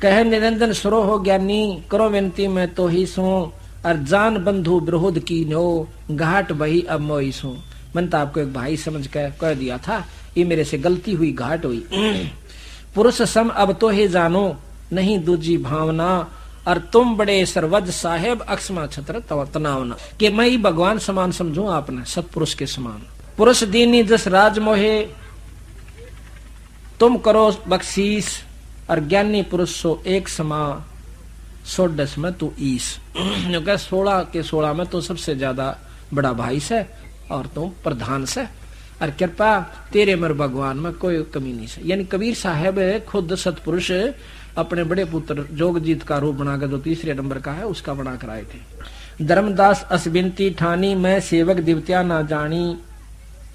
कह निरंजन सरो हो ज्ञानी, करो विनती मैं तो ही सो, और जान बंधु विरोध की नो, घाट बही अब मोई सो। मैंने तो आपको एक भाई समझ कर कह दिया था, ये मेरे से गलती हुई, घाट हुई। पुरुष सम अब तो ही जानो, नहीं दूजी भावना, और तुम बड़े सरवज साहेब, अक्षमा छत्र तनावना। कि मैं ही भगवान समान समझू आपने, सतपुरुष के समान। पुरुष दीनी जस राज मोहे, तुम करो बख्शीस, और ज्ञानी पुरुष सो एक समा, 16 में तू ईस। 16 के 16 में तो सबसे ज्यादा बड़ा भाई से, और तुम प्रधान से, और कृपा तेरे मर भगवान में कोई कमी नहीं से। यानी कबीर साहब खुद सतपुरुष अपने बड़े पुत्र जोगजीत का रूप बनाकर, जो तीसरे नंबर का है, उसका बना कर आए थे। धर्मदास अस बिनती ठानी, मैं सेवक दिवत्या ना जानी,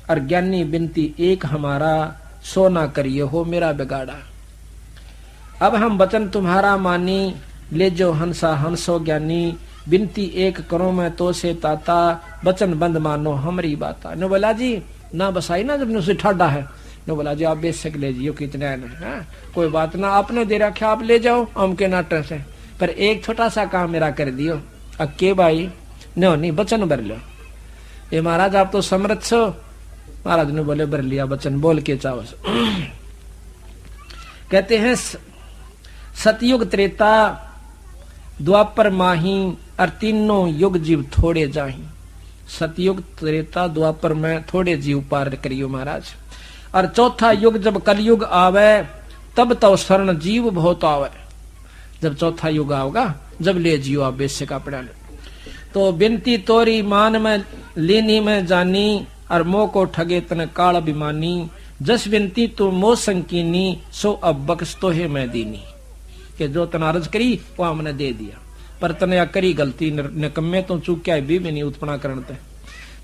और ज्ञानी बिनती एक हमारा, सो ना करिए हो मेरा बिगाड़ा। अब हम वचन तुम्हारा मानी, ले जो हंसा हंसो ज्ञानी, बिनती एक करो मैं तो से ताता, वचन बंद मानो हमारी बाता। नो बोला जी ना बसाई ना, जब उसे ठाडा है, नो बोला जी आप बेशक ले जियो, कितने है कोई बात ना, आपने दे रखा आप ले जाओ हम के नाटक से, पर एक छोटा सा काम मेरा कर दियो। अके भाई नो नहीं वचन भर लो। ये महाराज आप तो समर्थ छो। महाराज ने बोले भर लिया वचन, बोल के चाहो। कहते हैं सतयुग त्रेता द्वापर माही, और तीनों युग जीव थोड़े जाही। सतयुग त्रेता द्वापर में थोड़े जीव पार करियो महाराज, और चौथा युग जब कलयुग आवे, तब तो शरण जीव बहुत आवे। जब चौथा युग आओगा, जब ले जियो आप बेशक अपना ले। तो बिनती तोरी मान में लेनी में जानी, और मोह को ठगे तन काल अभिमानी, जस बिनती तू मोह संकीनी, सो अब बख्श तो है मैं दीनी। कि जो तन अर्ज करी वो हमने दे दिया, पर तने करी गलती निकम्मे तो चूक क्या भी नहीं उत्पना करते।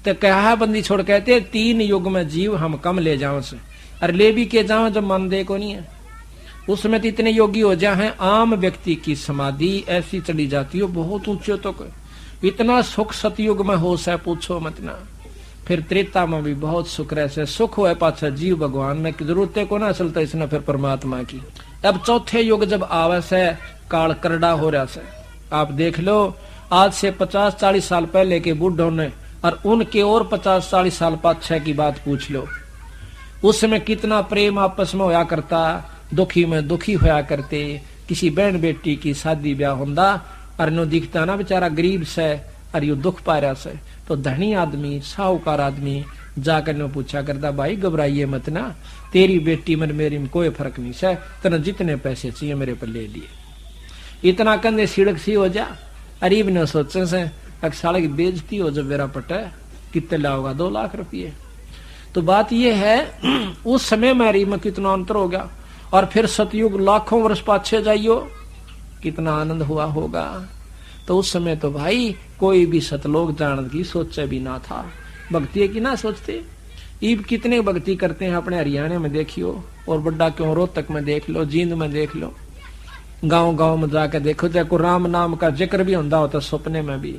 तो कहा बंदी छोड़ कहते 3 युग में जीव हम कम ले जाओ से, और ले भी के जाओ जब मन दे को नहीं है। उसमें तो इतने योगी हो जाए, आम व्यक्ति की समाधि ऐसी चली जाती हो बहुत ऊंचे तो, इतना सुख सतयुग में हो से पूछो मत ना। फिर त्रेता में भी बहुत सुख रहे, सुख हो पाछा जीव भगवान में जरूरत को ना चलता, इसने फिर परमात्मा की। अब चौथे युग जब आवे से, काल करड़ा हो रहा से। आप देख लो आज से 50-40 साल पहले के बुढ़ों ने, और उनके और 50-40 साल पाछे की बात पूछ लो, उस समय कितना प्रेम आपस में होया करता, दुखी में दुखी होया करते। किसी बहन बेटी की शादी ब्याह होंदा, और नो दिखता ना बेचारा गरीब से, और यू दुख पा रहा से, तो धनी आदमी साहूकार आदमी जाकर नो पूछा करता, भाई घबराइए मत ना, तेरी बेटी में मेरी में कोई फर्क नहीं से, तेने जितने पैसे चाहिए मेरे पर ले लिए। इतना कंधे सिड़क सी हो जा, अरीब ने सोचे से साले की बेइज्जती हो जब मेरा पटा, कितने लाओगा 2 लाख रुपये। तो बात यह है उस समय मेरी में कितना अंतर हो गया, और फिर सतयुग लाखों वर्ष पाछे जाइयो, कितना आनंद हुआ होगा। तो उस समय तो भाई कोई भी सतलोक जान की सोचे भी ना था, भक्ति की ना सोचते। ईब कितने भक्ति करते हैं अपने हरियाणा में देखियो, और बड्डा क्यों रोहतक में देख लो, जींद में देख लो, गांव गांव में जाकर देखो, चाहे को राम नाम का जिक्र भी होता होता सपने में भी।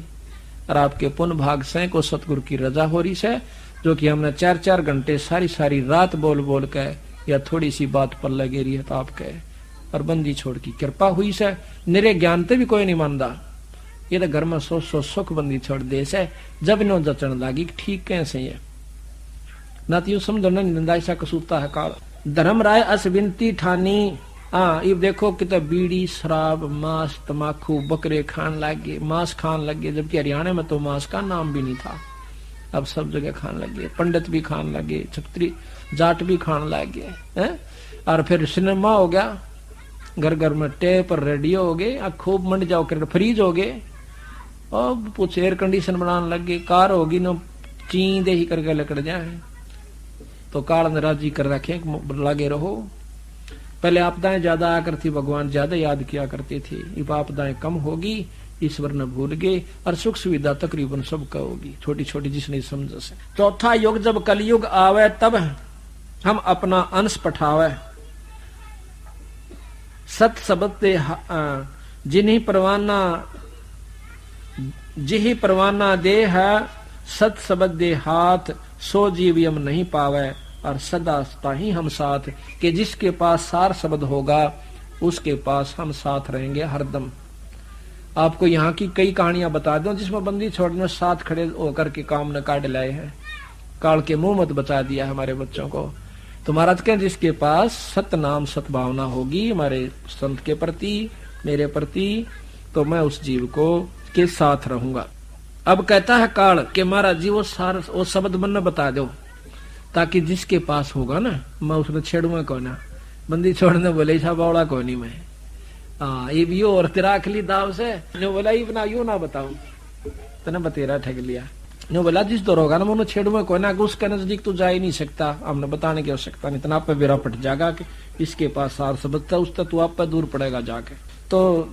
और आपके पुण्य भाग से को सतगुरु की रजा हो रही है, जो कि हमने 4-4 घंटे सारी रात बोल बोल के, या थोड़ी सी बात पर लगे रही है तो आपके, और बंदी छोड़ की कृपा हुई से। निरे ज्ञान ते भी कोई नहीं मानता, ये तो घर में सो सुख बंदी छोड़ दे से, जब नो जचन लागी ठीक कैसे है ना, तो यू समझो ना निंदा ऐसा कसूता है काल। धर्म राय अस विनती ठानी, हाँ ये देखो कितना बीड़ी शराब मांस तमाकू बकरे खान लगे, मांस खान लगे, जबकि हरियाणा में तो मांस का नाम भी नहीं था, अब सब जगह खान लगे। पंडित भी खान लगे, छत्री जाट भी खान लगे हैं। और फिर सिनेमा हो गया, घर घर में टेप और रेडियो हो गए, खूब मंड जाओ कर फ्रीज हो गए, और कुछ एयर कंडीशन बनाने लगे, कार होगी नो चींदे ही करके लकड़ जाए। तो काल ने राजी कर रखे लगे रहो। पहले आपदाएं ज्यादा आया करती, भगवान ज्यादा याद किया करते थे, अब आपदाएं कम होगी, ईश्वर न भूल गए, और सुख सुविधा तकरीबन सबका होगी, छोटी छोटी जिसने समझ से। चौथा युग जब कलयुग आवे, तब हम अपना अंश पठावे, सत शब्द जिही परवाना दे है, सत शब्द दे हाथ, सो जीव यम नहीं पावे, और सदा ताही हम साथ। के जिसके पास सार शब्द होगा, उसके पास हम साथ रहेंगे हरदम। आपको यहाँ की कई कहानियां बता दूं जिसमें बंदी छोड़ने में साथ खड़े होकर के काम न काट लाए हैं। काल के मुंह मत बचा दिया हमारे बच्चों को। तो महाराज कहें जिसके पास सतनाम सद्भावना होगी हमारे संत के प्रति, मेरे प्रति, तो मैं उस जीव को के साथ रहूंगा। अब कहता है काल कि महाराज जी वो शब्द मन बता दो, ताकि जिसके पास होगा ना मैं उसने छेड़ूंगा कौन ना। बंदी छोड़ने बोले था बावड़ा को नहीं मैं, हाँ ये भी और तेरा अखली दाव से नो बोला ये बना यू ना बताऊं तने बतेरा ठग लिया। नो बोला जिस दौर होगा ना मैं छेड़ूंगा कोई ना, उसके नजदीक तो जा ही नहीं सकता, हमने बताने की आवश्यकता नहीं। इतना पे बेरा पट जाएगा कि इसके पास सार सबता उससे तू आप पे दूर पड़ेगा जाके। तो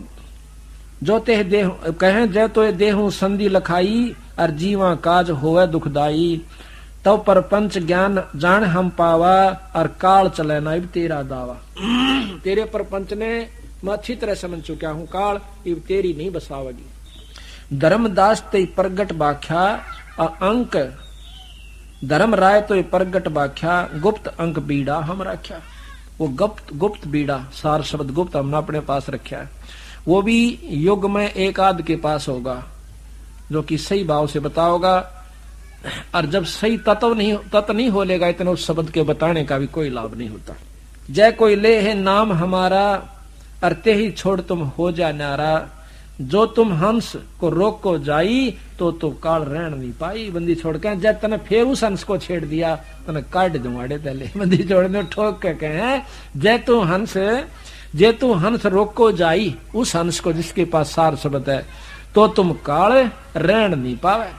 जो ते देह कहें जय तो देहू संधि लखाई और जीवा काज होवे दुखदाई, तब पर पंच ज्ञान जान हम पावा और काल चले ना तेरा दावा। तेरे पर पंच ने मैं अच्छी तरह समझ चुका हूँ, काल इब तेरी नहीं बसावेगी। धर्मदास ते प्रगट बाख्या अंक धर्म राय तो प्रगट बाख्या, गुप्त अंक बीड़ा हम रख्या। वो गुप्त बीड़ा सार शब्द गुप्त हमने अपने पास रखा है, वो भी युग में एक आध के पास होगा जो कि सही भाव से बताओगा। और जब सही तत्व नहीं हो लेगा इतने उस शब्द के बताने का भी कोई लाभ नहीं होता। जय कोई ले है नाम हमारा अरते ही छोड़ तुम हो जा नारा, जो तुम हंस को रोक को जाई तो काल रहन नहीं पाई। बंदी छोड़ के जब तने फिर उस हंस को छेड़ दिया तने काट दूंगा पहले। बंदी छोड़ने ठोक के कहे जे तू हंस रोक को जाई, उस हंस को जिसके पास सार शब्द है, तो तुम काल रहन नहीं पावे।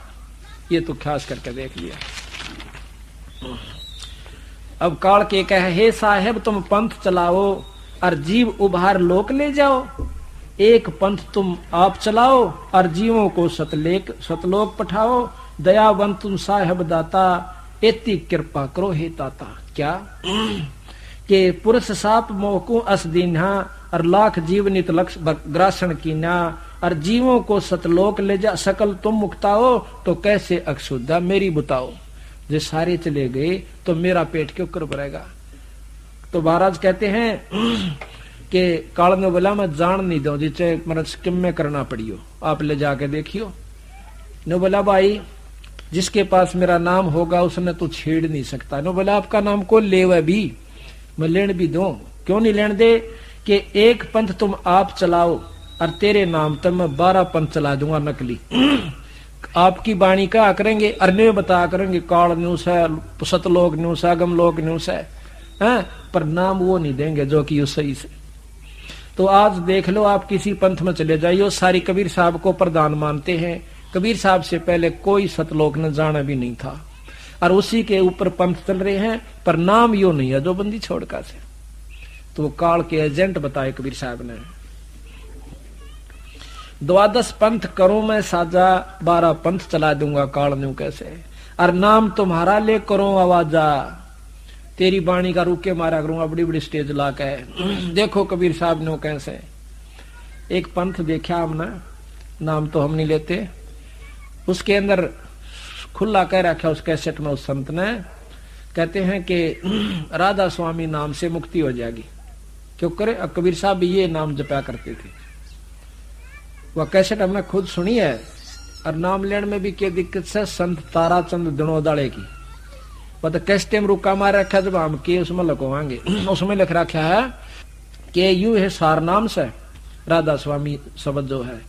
ये तो ख्यास करके देख लिया। अब काल के कहे हे साहेब तुम पंथ चलाओ और जीव उभार लोक ले जाओ, एक पंथ तुम आप चलाओ और जीवों को सतलोक पठाओ, दयावंत तुम साहेब दाता इतनी कृपा करो हे ताता। क्या के पुरुष साप मोहकू अस दीन्हा और लाख जीव नित लक्ष्य ग्रासन कीना, और जीवों को सतलोक ले जा सकल तुम मुक्ताओ, तो कैसे अक्षुद्धा मेरी बुताओ। जो सारे चले गए तो मेरा पेट क्यों कर भरेगा। तो महाराज कहते हैं कि काल ने बोला मैं जान नहीं दो जिसे मतलब किम में करना पड़ियो, आप ले जाके देखियो। ने बोला भाई जिसके पास मेरा नाम होगा उसने तो छेड़ नहीं सकता। ने बोला आपका नाम को लेवे भी मैं लेन भी दूं, क्यों नहीं लेन दे कि एक पंथ तुम आप चलाओ और तेरे नाम तक मैं 12 पंथ चला दूंगा नकली। आपकी वाणी क्या करेंगे अन्य बता करेंगे काल न्यूस है, सतलोक न्यूस है, अगम लोक न्यूस है, पर नाम वो नहीं देंगे जो कि सही से। तो आज देख लो आप किसी पंथ में चले जाइए, सारी कबीर साहब को प्रधान मानते हैं। कबीर साहब से पहले कोई सतलोक न जाना भी नहीं था और उसी के ऊपर पंथ चल रहे हैं, पर नाम यो नहीं है जो बंदी छोड़का से। तो काल के एजेंट बताए कबीर साहब ने, 12 पंथ करूं मैं साजा, 12 पंथ चला दूंगा काल न्यू कैसे, और नाम तुम्हारा ले करो आवाजा, तेरी बाणी का रुके मारा करूंगा बड़ी बड़ी स्टेज ला के। देखो कबीर साहब ने कैसे एक पंथ देखा हमने, नाम तो हम नहीं लेते, उसके अंदर खुला कह रखा उस कैसेट में उस संत ने, कहते हैं कि राधा स्वामी नाम से मुक्ति हो जाएगी। क्यों करे कबीर साहब भी ये नाम जपा करते थे। वह कैसेट हमने खुद सुनी है। और नाम लेने में भी क्या दिक्कत है, संत ताराचंद दिनोदाले की वह तो कैसे टाइम रुका मार रखा जब हम के उसमें लिखवाएंगे। उसमें लिख रखा है कि यू है सार नाम से राधा स्वामी शब्द जो है,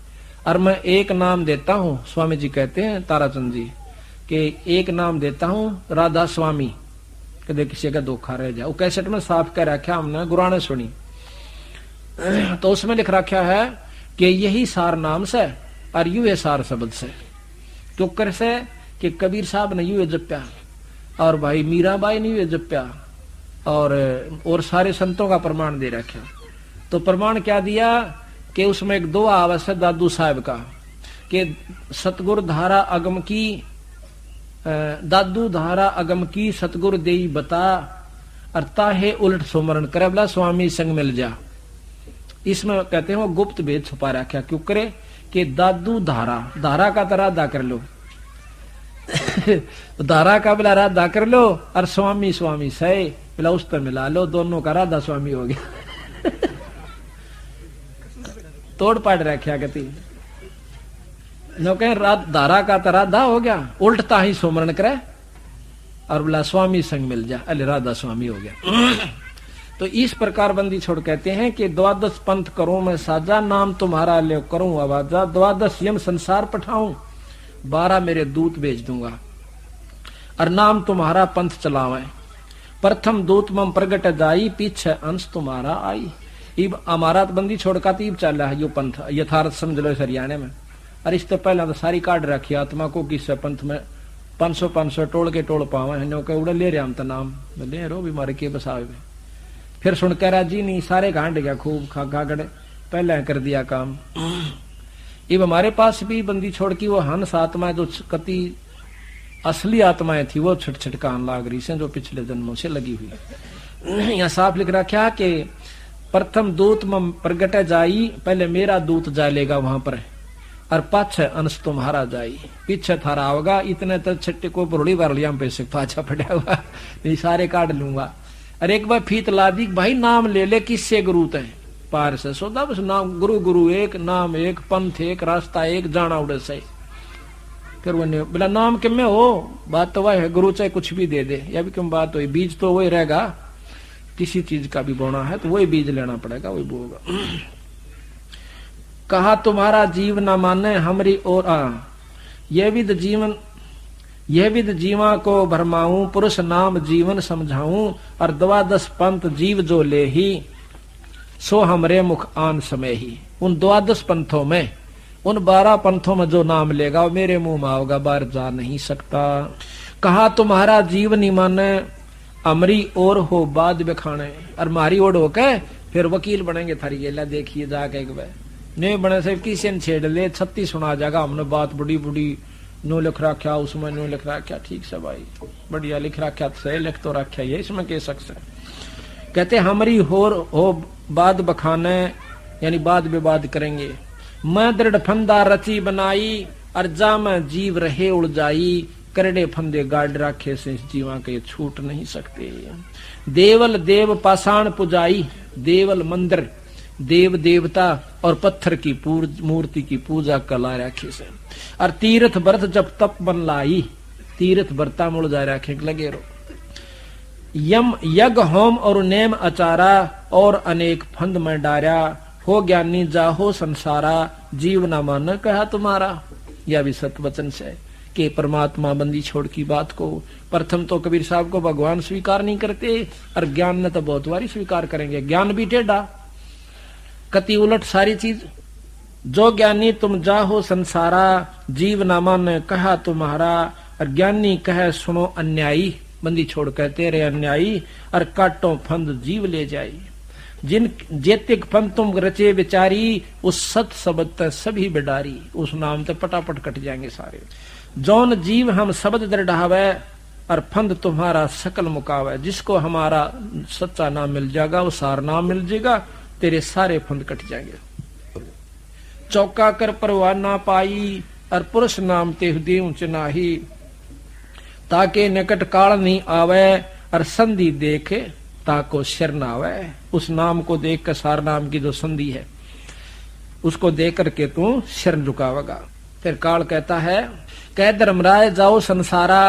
और मैं एक नाम देता हूँ, स्वामी जी कहते हैं ताराचंद जी कि एक नाम देता हूँ राधा स्वामी, कदे किसी का धोखा रह जाए। वो कैसेट में साफ कह रखा हमने गुराने सुनी। तो उसमें लिख रखा है कि यही सार नाम से और यू है सार शब्द से। क्यों कर से कि कबीर साहब ने यू है जप्या और भाई मीराबाई ने यू जप्या और सारे संतों का प्रमाण दे रखा। तो प्रमाण क्या दिया कि उसमें एक दुआ आवश्य दादू साहब का कि सतगुर धारा अगम की, दादू धारा अगम की सतगुर देई बता, अरता है उलट सुमरण करे बोला स्वामी संग मिल जा। इसमें कहते हैं वो गुप्त भेद छुपा रखा। क्यों करे कि दादू धारा, धारा का तरह दा कर लो धारा का बिला राधा कर लो और स्वामी स्वामी सही बिला उस पर मिला लो, दोनों का राधा स्वामी हो गया। तोड़ पाड़ रखा गति नो कह धारा का तो राधा हो गया, उल्टता ही सुमरण करे और बोला स्वामी संग मिल जा, अरे राधा स्वामी हो गया। तो इस प्रकार बंदी छोड़ कहते हैं कि द्वादश पंथ करूं मैं साजा, नाम तुम्हारा ले करूं आवाजा, द्वादश यम संसार पठाऊं, 12 मेरे दूत भेज दूंगा और नाम तुम्हारा पंथ चलावे। प्रथम दूत मम प्रगट जाई, पीछे अंश तुम्हारा आई। इब हमारा बंदी छोड़ का तीब चल रहा है यो पंथ यथार्थ समझ लो हरियाणा में। और इससे पहले तो सारी काट रखी आत्मा को किससे पंथ में 500 टोल के टोल पावे है के उड़े ले रहे हम तो नाम ले रो भी मारे के बसावे। फिर सुन कह राजी नहीं सारे गांड गया खूब खा गड़े पहले कर दिया काम। इब हमारे पास भी बंदी छोड़ की वो हंस आत्मा जो कति असली आत्माएं थी वो छटछटकान लाग रही से जो पिछले जन्मों से लगी हुई। यहाँ साफ लिख रखा कि प्रथम दूत में प्रगट जाई, पहले मेरा दूत जा लेगा वहां पर और पाछे अंश तुम्हारा जाई, पीछे थारा होगा। इतने तो छट्टे को पुरड़ी बार लिया पैसे पाछा पड़ा हुआ नहीं सारे काट लूंगा। अरे एक बार फीत ला दी भाई नाम ले ले किससे गुरु है पार से सोदा बस नाम गुरु गुरु एक नाम एक पंथ एक रास्ता एक जाना उड़े से। फिर वो बोला नाम किम में हो बात तो वह है गुरु चाहे कुछ भी दे दे या भी क्यों बात हुई बीज तो वही रहेगा, किसी चीज का भी बोना है तो वही बीज लेना पड़ेगा वही बोगा। कहा तुम्हारा जीव न माने हमरी और यह विद जीवा को भरमाऊं, पुरुष नाम जीवन समझाऊं और द्वादश पंथ जीव जो ले ही सो हमरे मुख आन समय ही। उन द्वादश पंथों में उन 12 पंथों में जो नाम लेगा वो मेरे मुंह में आओगा, बाहर जा नहीं सकता। कहा तुम्हारा जीव नहीं माने अमरी और हो बाद बखाने, और मारी ओढ़ होके फिर वकील बनेंगे थारी गेला देखिए जाके एक बार नहीं बने से किसी ने छेड़ ले 36 सुना जाएगा हमने बात बड़ी बड़ी नो लिख रखा उसमें नो लिख रखा ठीक से भाई बढ़िया लिख रखा सही लिख तो रखा ये इसमें कह सकते कहते हमारी हो बाद बखाने यानी बाद विवाद करेंगे। मैं दृढ़ फंदा रची बनाई और जा मैं जीव रहे उड़ जाई, करड़े फंदे गाड़ रखे से जीवा के छूट नहीं सकते। देवल देव पाषाण पुजाई, देवल मंदिर देव देवता और पत्थर की मूर्ति की पूजा कला रखे से। और तीर्थ व्रत जब तप बन लाई, तीर्थ व्रता मुड़ जा रखे लगे रो। यम यज्ञ होम और नेम अचारा और अनेक फंद में डारा, हो ज्ञानी जाहो संसारा जीव न मान कहा तुम्हारा। यह भी सत्य वचन से कि परमात्मा बंदी छोड़ की बात को प्रथम तो कबीर साहब को भगवान स्वीकार नहीं करते और ज्ञान ने तो बहुत बारी स्वीकार करेंगे। ज्ञान भी टेढ़ा कति उलट सारी चीज। जो ज्ञानी तुम जाहो संसारा जीव न मान कहा तुम्हारा, और ज्ञानी कहे सुनो अन्यायी बंदी छोड़ कहते रहे अन्यायी, और काटो फंद जीव ले जाई। जिन जेतिक फंद तुम रचे विचारी, उस सत शब्द ते सभी बिडारी, उस नाम ते पटापट कट जाएंगे सारे। जौन जीव हम शब्द दृढ़ावे और फंद तुम्हारा सकल मुकावे, जिसको हमारा सच्चा नाम मिल जाएगा वो सार नाम मिल जाएगा, तेरे सारे फंद कट जाएंगे। चौका कर परवाह ना पाई और पुरुष नाम ते देव चनाही, ताके निकट काल नहीं आवे और संधि देखे ताको शर ना आवे। उस नाम को देख कर सार नाम की जो संधि है उसको देख करके तू शरण झुकावेगा। फिर काल कहता है कह धर्मराय जाओ संसारा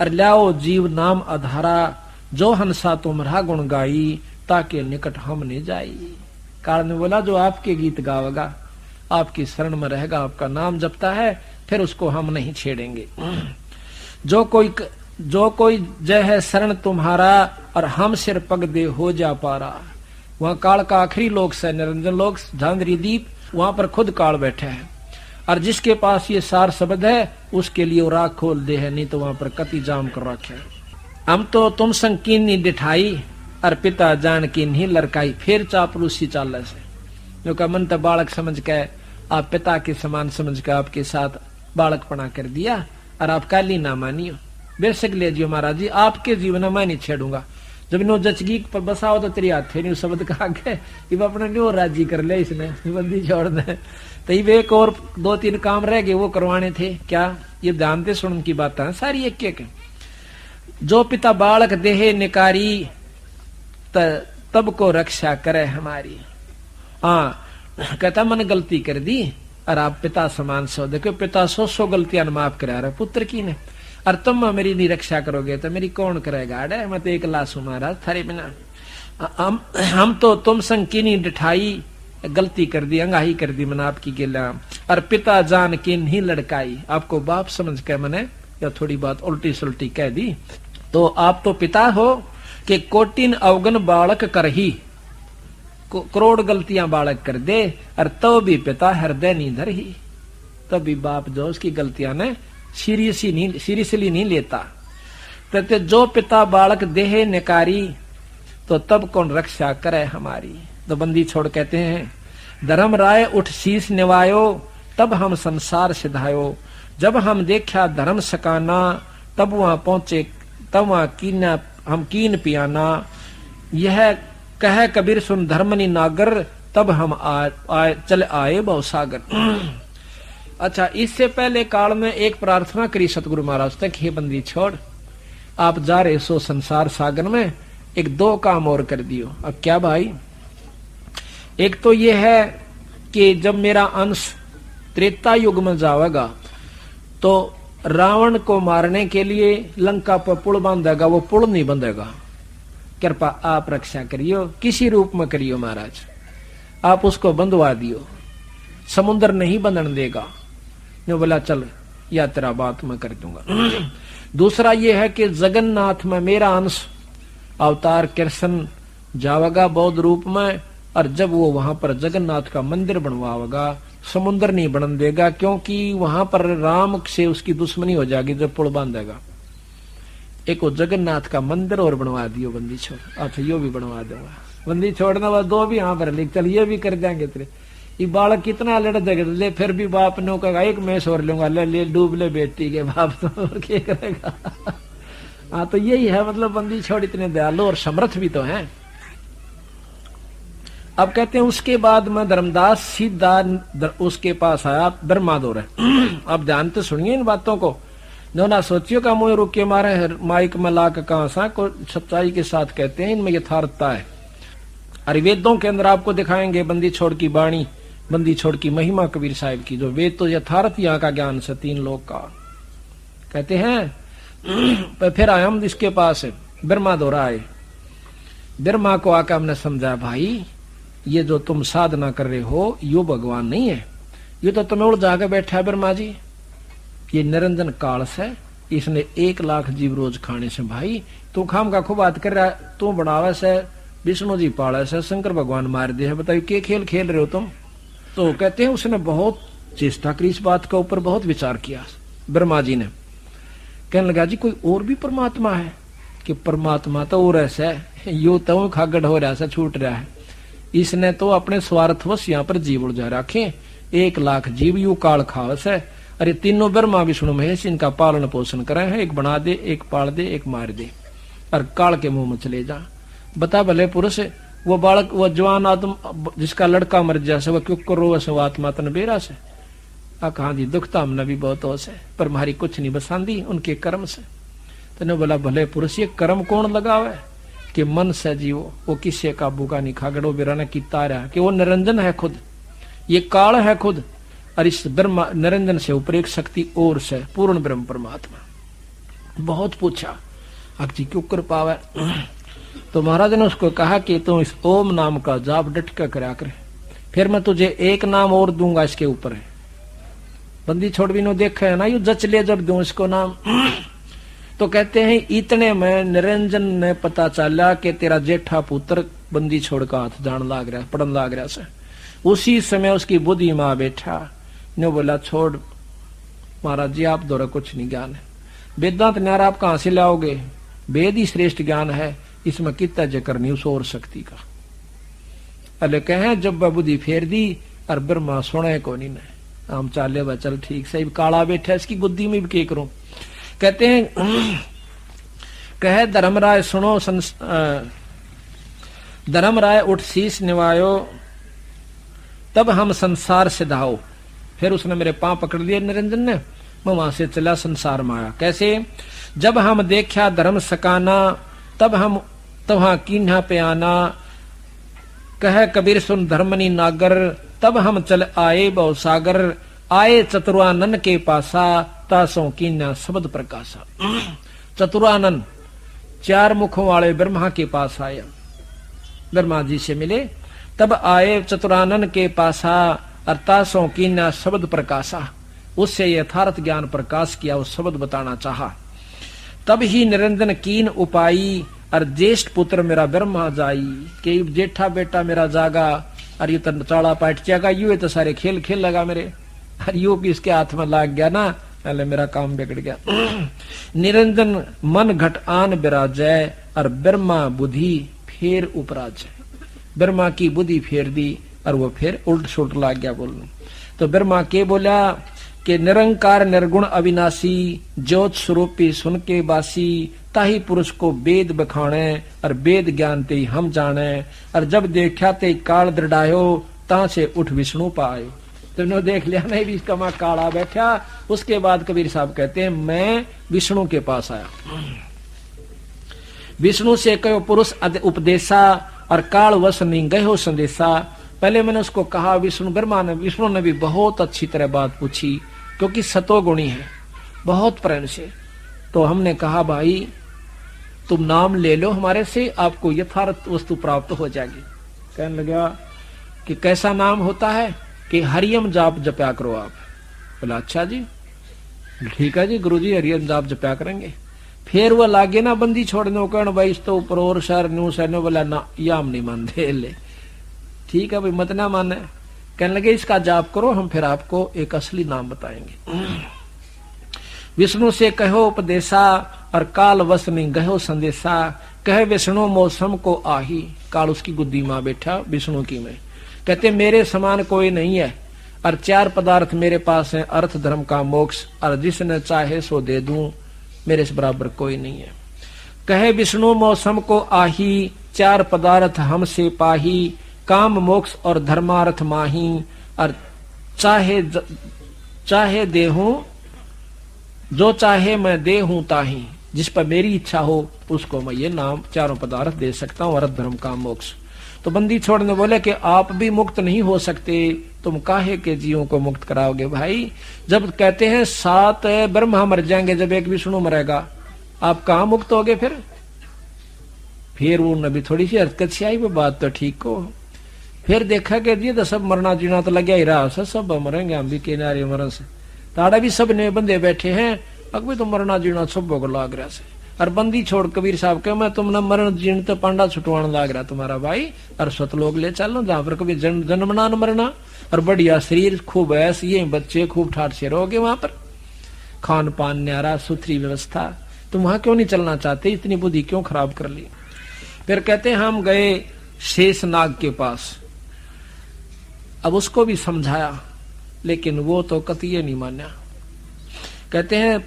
और लाओ जीव नाम आधारा, जो हंसा तुम्हारा गुण गाई ताके निकट हम नहीं जाई। काल ने बोला जो आपके गीत गावेगा आपकी शरण में रहेगा आपका नाम जपता है फिर उसको हम नहीं छेड़ेंगे। जो कोई जय है शरण तुम्हारा और हम सिर पग दे हो जा पारा। वहां काल का आखिरी लोक से निरंजन लोक झांझरी दीप वहां पर खुद काल बैठे है और जिसके पास ये सार शब्द है उसके लिए वो राख खोल दे है, नहीं तो वहां पर कति जाम कर रखे। हम तो तुम संकीन नहीं दिठाई और पिता जान की नहीं लड़काई। फिर चापलूसी चाल से जो का मन तो बालक समझ के आप पिता के समान समझ के आपके साथ बालकपना कर दिया और आप काली ना मानियो। बेशक ले जियो महाराज जी आपके जीवन में मैं नहीं छेड़ूंगा। जब नो जचगी पर बसाओ तो तेरी हाथे नहीं शब्द कहा गए इब अपने न्यू राजी कर ले इसने बंदी छोड़ दे। तो एक और 2-3 काम रह गए वो करवाने थे। क्या ये ध्यान दे सुन की बात है सारी एक एक। जो पिता बालक देहे निकारी तब को रक्षा करे हमारी। हाँ कहता मैंने गलती कर दी और आप पिता समान सो, देखो पिता 100 गलतियां माफ करा रहे पुत्र की ने, और तुम मेरी नहीं रक्षा करोगे तो मेरी कौन करेगा? अरे मैं तो एक लाश हूं महाराज थारे बिना। हम तो तुम संग की नहीं डिठाई, गलती कर दी, अंगाही कर दी मैंने आपकी गिला, और पिता जान की नहीं लड़काई, आपको बाप समझ के मैंने या थोड़ी बात उल्टी सुल्टी कह दी। तो आप तो पिता हो कि कोटिन अवगन बालक कर ही, करोड़ गलतियां बालक कर दे, और तो भी पिता हृदय नहीं धर ही, तभी बाप जो उसकी गलतियां ने सीरियसली नहीं लेता। कहते जो पिता बालक देहे निकारी, तो तब कौन रक्षा करे हमारी। तो बंदी छोड़ कहते हैं धर्म राय उठ शीस निवायो, तब हम संसार सिधायो, जब हम देखा धर्म सकाना, तब वहां पहुंचे, तब वहां कीना हम कीन पियाना, यह कह कबीर सुन धर्मनी नागर, तब हम चल आए भवसागर। अच्छा, इससे पहले काल में एक प्रार्थना करी सतगुरु महाराज तक, हे बंदी छोड़ आप जा रहे सो संसार सागर में, एक 2 काम और कर दियो। अब क्या भाई? एक तो ये है कि जब मेरा अंश त्रेता युग में जाएगा तो रावण को मारने के लिए लंका पर पुल बांधेगा, वो पुल नहीं बंधेगा, कृपा आप रक्षा करियो, किसी रूप में करियो महाराज, आप उसको बंधवा दियो, समुद्र नहीं बंधन देगा। जो बोला चल या तेरा बात मैं कर दूंगा। दूसरा ये है कि जगन्नाथ में मेरा अंश अवतार कृष्ण जावेगा बौद्ध रूप में, और जब वो वहां पर जगन्नाथ का मंदिर बनवाएगा, समुद्र नहीं बनन देगा, क्योंकि वहां पर राम से उसकी दुश्मनी हो जाएगी जब पुल बांधेगा। एक वो जगन्नाथ का मंदिर और बनवा दियो बंदी छोड़। अच्छा, यो भी बनवा दूंगा बंदी छोड़ना, वह 2 भी यहाँ पर लिख, चल ये भी कर देंगे तेरे। ये बालक कितना लड़ झगड़ ले, फिर भी बाप ने कहा एक मैं सोर लूंगा, ले डूब ले बेटी के बाप, तो क्या करेगा। हाँ, तो यही है मतलब बंदी छोड़ इतने दयालु और समर्थ भी तो हैं। अब कहते हैं उसके बाद में धर्मदास सीधा उसके पास आया ब्रह्मादौर है। अब ध्यान तो सुनिए इन बातों को, जो ना सोचियो का मुंह रुक के मारे माइक में ला के कहा सा को सच्चाई के साथ कहते हैं, इनमें यथार्थता है। अरे वेदों के अंदर आपको दिखाएंगे बंदी छोड़ की बाणी, बंदी छोड़ की महिमा कबीर साहिब की, जो वेद तो यथार्थ यहाँ का ज्ञान से 3 लोग का कहते हैं। फिर आए हम इसके पास ब्रह्मा दौरा आए, ब्रह्मा को आकर हमने समझा भाई ये जो तुम साधना कर रहे हो यो भगवान नहीं है, ये तो तुम्हें उड़ जाकर बैठा है ब्रह्मा जी, ये निरंजन काल से, इसने 1 लाख जीव रोज खाने से भाई तू खाम का खूब बात कर रहा है, तू बढ़ावे से विष्णु जी पाले से शंकर भगवान मार दे है, बताइए के खेल खेल रहे हो तुम। तो कहते हैं उसने बहुत चेष्टा करी, इस बात के ऊपर बहुत विचार किया ब्रह्मा जी ने। कहने लगा जी कोई और भी परमात्मा है? कि परमात्मा तो और ऐसा है, यू तो खागड़ हो रहा है, छूट रहा है, इसने तो अपने स्वार्थवश यहाँ पर जीव उड़ रखे, 1 लाख जीव यू काल खावस है, अरे तीनों ब्रह्मा विष्णु महेश इनका पालन पोषण करे हैं, एक बना दे, एक पाल दे, एक मार दे, और काल के मुंह में चले जा। बता भले पुरुष वो बालक, वो जवान आदम जिसका लड़का मर जाए वह क्यों करो से आत्मा तन बेरा से, कहा जी दुखता हमने भी बहुत हो से, पर हमारी कुछ नहीं बसांदी उनके कर्म से। तने बोला भले पुरुष ये कर्म कौन लगावे कि मन से जीवो, वो किसी काबू का नहीं खागड़ो बिराना की तारा, कि वो निरंजन है खुद, ये काल है खुद, और इस ब्रह्मा निरंजन से ऊपर एक शक्ति और से पूर्ण ब्रह्म परमात्मा। बहुत पूछा आप जी क्यों कृपा है, तो महाराज ने उसको कहा कि तू इस ओम नाम का जाप डट कर करा करे, फिर मैं तुझे एक नाम और दूंगा इसके ऊपर है। बंदी छोड़ भी नो देखे है ना, यू जच ले जब दूं इसको नाम। तो कहते हैं इतने में निरंजन ने पता चला कि तेरा जेठा पुत्र बंदी छोड़ का हाथ जान लाग रहा, पड़न लाग रहा से। उसी समय उसकी बुद्धि मां बैठा ने बोला छोड़ महाराज जी आप दौरा कुछ नहीं ज्ञान है, वेदांत न्यार आप कहां से लाओगे, वेद ही श्रेष्ठ ज्ञान है, इसमें कितना जिक्र नहीं उस और शक्ति का। अले कहे जब बुद्धि फेर दी और ब्रह्मा सुने को नहीं, हम चाले बा चल ठीक सही काला बैठा इसकी बुद्धि में भी क्या करूं। कहते हैं कहे धर्मराय सुनो धर्मराय उठ शीश निवायो, तब हम संसार से धाओ। फिर उसने मेरे पांव पकड़ लिए निरंजन ने, मैं वहां से चला संसार में आया। कैसे? जब हम देखा धर्म सकाना, तब हम तवहां कीन्हा पे आना, कह कबीर सुन धर्मनी नागर, तब हम चल आए बहु सागर, आए चतुरानन के पासा, तासों की न शब्द प्रकाशा। चतुरानन 4 मुखों वाले ब्रह्मा के पास आया, ब्रह्मा जी से मिले। तब आए चतुरानन के पासा, अर्थासों की न शब्द प्रकाशा, उससे यथार्थ ज्ञान प्रकाश किया, उस शब्द बताना चाहा। तब ही निरंजन कीन उपाई, और ज्येष्ठ पुत्र मेरा ब्रह्मा जाई, कि जेठा बेटा मेरा जागा, और ये तो चाड़ा पाट जागा, यू तो सारे खेल खेल लगा मेरे, और यू भी इसके हाथ में लाग गया ना, पहले मेरा काम बिगड़ गया। निरंजन मन घट आन विराजय, और ब्रह्मा बुद्धि फेर उपराजय, ब्रह्मा की बुद्धि फेर दी और वो फिर उल्ट सुल्ट लाग गया बोलने। तो ब्रह्मा के बोला कि निरंकार निर्गुण अविनाशी, ज्योत स्वरूपी सुन के बासी, ताही पुरुष को वेद बखाणे, और वेद ज्ञान ते हम जाने, और जब देखा ते काल दृढ़ायो, ता से उठ विष्णु पायो। तुमने देख लिया नहीं भी इसका मां काला बैठा। उसके बाद कबीर साहब कहते हैं मैं विष्णु के पास आया, विष्णु से कहो पुरुष उपदेशा, और काल वश नहीं गयो संदेशा। पहले मैंने उसको कहा, विष्णु ने भी बहुत अच्छी तरह बात पूछी, क्योंकि सतोगुणी है बहुत प्रेम से। तो हमने कहा भाई तुम नाम ले लो हमारे से, आपको यथार्थ वस्तु प्राप्त हो जाएगी। कहने लगा कि कैसा नाम होता है, कि हरियम जाप जपया करो आप। बोला अच्छा जी, ठीक है जी गुरुजी, हरियम जाप जपया करेंगे। फिर वो लागे ना बंदी छोड़ने कहने भाई इस तो ऊपर और शहर न्यू शहर बोला ना, या हम नहीं मानते ले, ठीक है भाई मत ना माने। कहने लगे इसका जाप करो, हम फिर आपको एक असली नाम बताएंगे। विष्णु से कहो उपदेशा, और काल वश नहीं गयो संदेशा। कहे विष्णु मौसम को आही, काल उसकी गुद्दी मां बैठा विष्णु की में। कहते मेरे समान कोई नहीं है, और 4 पदार्थ मेरे पास हैं, अर्थ धर्म का मोक्ष, और जिसने चाहे सो दे दूं, मेरे से बराबर कोई नहीं है। कहे विष्णु मौसम को आही, 4 पदार्थ हमसे पाही, काम मोक्ष और धर्मार्थ माही, और चाहे देहूं जो चाहे मैं दे हूं ताही, जिस पर मेरी इच्छा हो उसको मैं ये नाम 4 पदार्थ दे सकता हूं, अर्थ धर्म काम मोक्ष। तो बंदी छोड़ने बोले कि आप भी मुक्त नहीं हो सकते, तुम काहे के जीवों को मुक्त कराओगे भाई। जब कहते हैं 7 ब्रह्मा मर जाएंगे, जब एक विष्णु मरेगा, आप कहां मुक्त होगे फिर वो नबी थोड़ी सी हरकत से आई, वो बात तो ठीक हो। फिर देखा कि ये तो सब मरना जीना तो लगे ही रहा, सब मरेंगे, हम भी किनारे मरण से ताड़ा भी सब ने बंदे बैठे हैं, अग भी तो मरना जीना सब को लाग रहा से। और बंदी छोड़ कबीर साहब के मैं तुमने मरण जीण तो पांडा छुटवाने लाग रहा तुम्हारा भाई, और सतलोक ले चलो जहां पर कभी जन्मना न मरना, और बढ़िया शरीर खूब ऐस, ये बच्चे खूब ठाट से रहोगे, वहां पर खान पान न्यारा सुथरी व्यवस्था। तुम वहां क्यों नहीं चलना चाहते, इतनी बुद्धि क्यों खराब कर ली। फिर कहते हम गए शेषनाग के पास, अब उसको भी समझाया, लेकिन वो तो कतिये नहीं मान्या। कहते हैं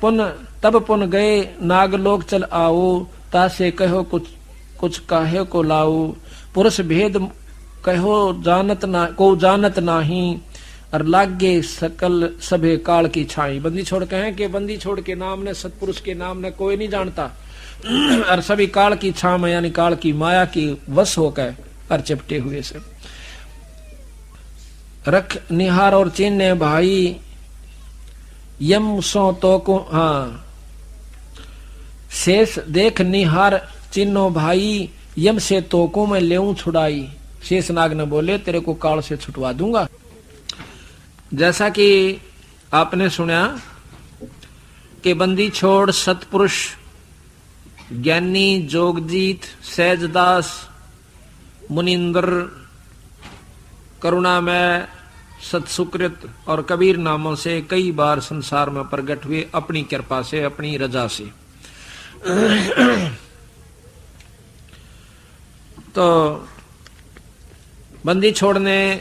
तब पुन गए नागलोक चल आओ, तासे कहो कुछ काहे को लाओ, पुरुष भेद कहो जानत नाही, और लागे सकल सभे काल की छाई। बंदी छोड़ कहें कि बंदी छोड़ के नाम ने, सतपुरुष के नाम ने कोई नहीं जानता, और सभी काल की छा में यानी काल की माया की वश होकर और चिपटे हुए से। रख निहार और चिन्ह भाई, यम सो तो को हाँ शेष देख निहार चिन्हो भाई, यम से तो को मैं लेऊं छुड़ाई। शेषनाग ने बोले तेरे को काल से छुटवा दूंगा। जैसा कि आपने सुना कि बंदी छोड़ सतपुरुष ज्ञानी जोगजीत सहजदास मुनिंद्र करुणामय सत्सुकृत और कबीर नामों से कई बार संसार में प्रकट हुए, अपनी कृपा से अपनी रजा से। तो बंदी छोड़ ने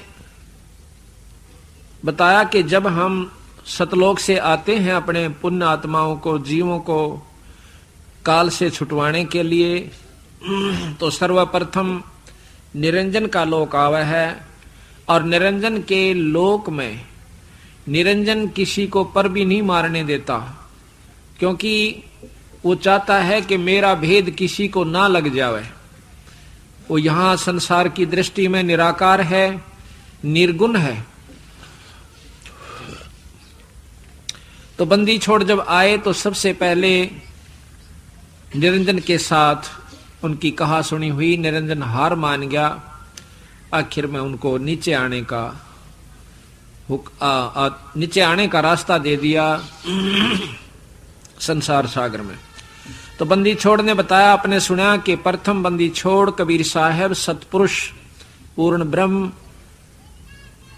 बताया कि जब हम सतलोक से आते हैं अपने पुण्य आत्माओं को, जीवों को काल से छुटवाने के लिए, तो सर्वप्रथम निरंजन का लोक आवा है, और निरंजन के लोक में निरंजन किसी को पर भी नहीं मारने देता, क्योंकि वो चाहता है कि मेरा भेद किसी को ना लग जावे। वो यहाँ संसार की दृष्टि में निराकार है, निर्गुण है। तो बंदी छोड़ जब आए तो सबसे पहले निरंजन के साथ उनकी कहा सुनी हुई। निरंजन हार मान गया। आखिर में उनको नीचे आने का रास्ता दे दिया संसार सागर में। तो बंदी छोड़ ने बताया, आपने सुना कि प्रथम बंदी छोड़ कबीर साहब सतपुरुष पूर्ण ब्रह्म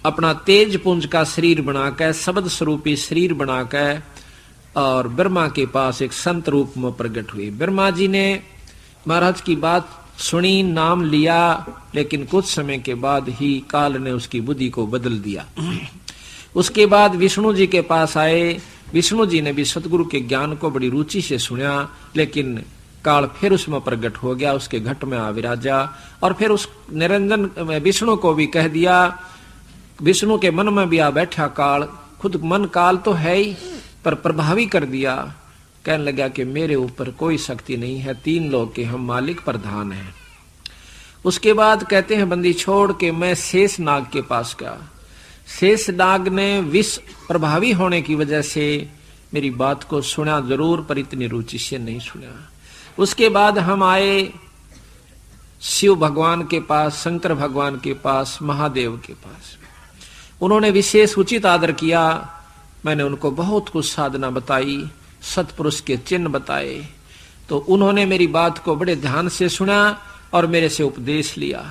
अपना तेज पुंज का शरीर बनाकर, शब्द स्वरूपी शरीर बनाकर और ब्रह्मा के पास एक संत रूप में प्रकट हुए। ब्रह्मा जी ने महाराज की बात सुनी, नाम लिया, लेकिन कुछ समय के बाद ही काल ने उसकी बुद्धि को बदल दिया। उसके बाद विष्णु जी के पास आए। विष्णु जी ने भी सतगुरु के ज्ञान को बड़ी रुचि से सुना, लेकिन काल फिर उसमें प्रकट हो गया, उसके घट में आ विराजा। और फिर उस निरंजन विष्णु को भी कह दिया। विष्णु के मन में भी आ बैठा काल। खुद मन काल तो है ही, पर प्रभावी कर दिया। कहने लगा कि मेरे ऊपर कोई शक्ति नहीं है, तीन लोग के हम मालिक प्रधान हैं। उसके बाद कहते हैं बंदी छोड़ के मैं शेष नाग के पास गया। शेष नाग ने विष प्रभावी होने की वजह से मेरी बात को सुना जरूर, पर इतनी रुचि से नहीं सुना। उसके बाद हम आए शिव भगवान के पास, शंकर भगवान के पास, महादेव के पास। उन्होंने विशेष उचित आदर किया। मैंने उनको बहुत कुछ साधना बताई, सतपुरुष के चिन्ह बताए। तो उन्होंने मेरी बात को बड़े ध्यान से सुना और मेरे से उपदेश लिया।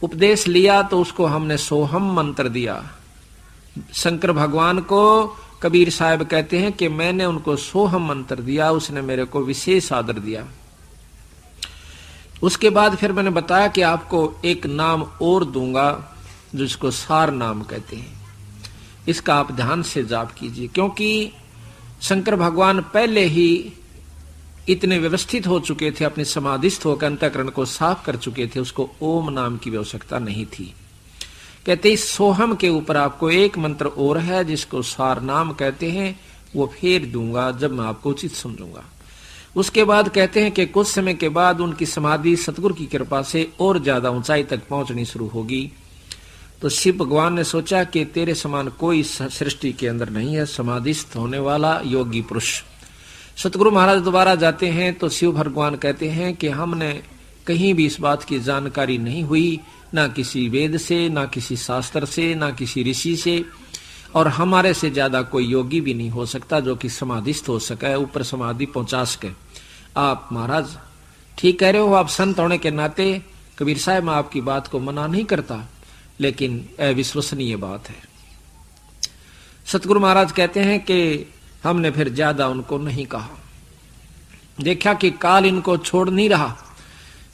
उपदेश लिया तो उसको हमने सोहम मंत्र दिया। शंकर भगवान को कबीर साहब कहते हैं कि मैंने उनको सोहम मंत्र दिया, उसने मेरे को विशेष आदर दिया। उसके बाद फिर मैंने बताया कि आपको एक नाम और दूंगा जिसको सार नाम कहते हैं। इसका आप ध्यान से जाप कीजिए, क्योंकि शंकर भगवान पहले ही इतने व्यवस्थित हो चुके थे, अपने समाधिस्थ होकर अंतःकरण को साफ कर चुके थे, उसको ओम नाम की आवश्यकता नहीं थी। कहते इस सोहम के ऊपर आपको एक मंत्र और है जिसको सार नाम कहते हैं, वो फिर दूंगा जब मैं आपको उचित समझूंगा। उसके बाद कहते हैं कि कुछ समय के बाद उनकी समाधि सतगुरु की कृपा से और ज्यादा ऊंचाई तक पहुंचनी शुरू होगी। तो शिव भगवान ने सोचा कि तेरे समान कोई सृष्टि के अंदर नहीं है समाधिस्थ होने वाला योगी पुरुष। सतगुरु महाराज दोबारा जाते हैं तो शिव भगवान कहते हैं कि हमने कहीं भी इस बात की जानकारी नहीं हुई, ना किसी वेद से, ना किसी शास्त्र से, ना किसी ऋषि से, और हमारे से ज्यादा कोई योगी भी नहीं हो सकता जो कि समाधिस्थ हो सके, ऊपर समाधि पहुंचा सके। आप महाराज ठीक कह रहे हो, आप संत होने के नाते कबीर साहब मैं आपकी बात को मना नहीं करता, लेकिन अविश्वसनीय बात है। सतगुरु महाराज कहते हैं कि हमने फिर ज्यादा उनको नहीं कहा। देखा कि काल इनको छोड़ नहीं रहा,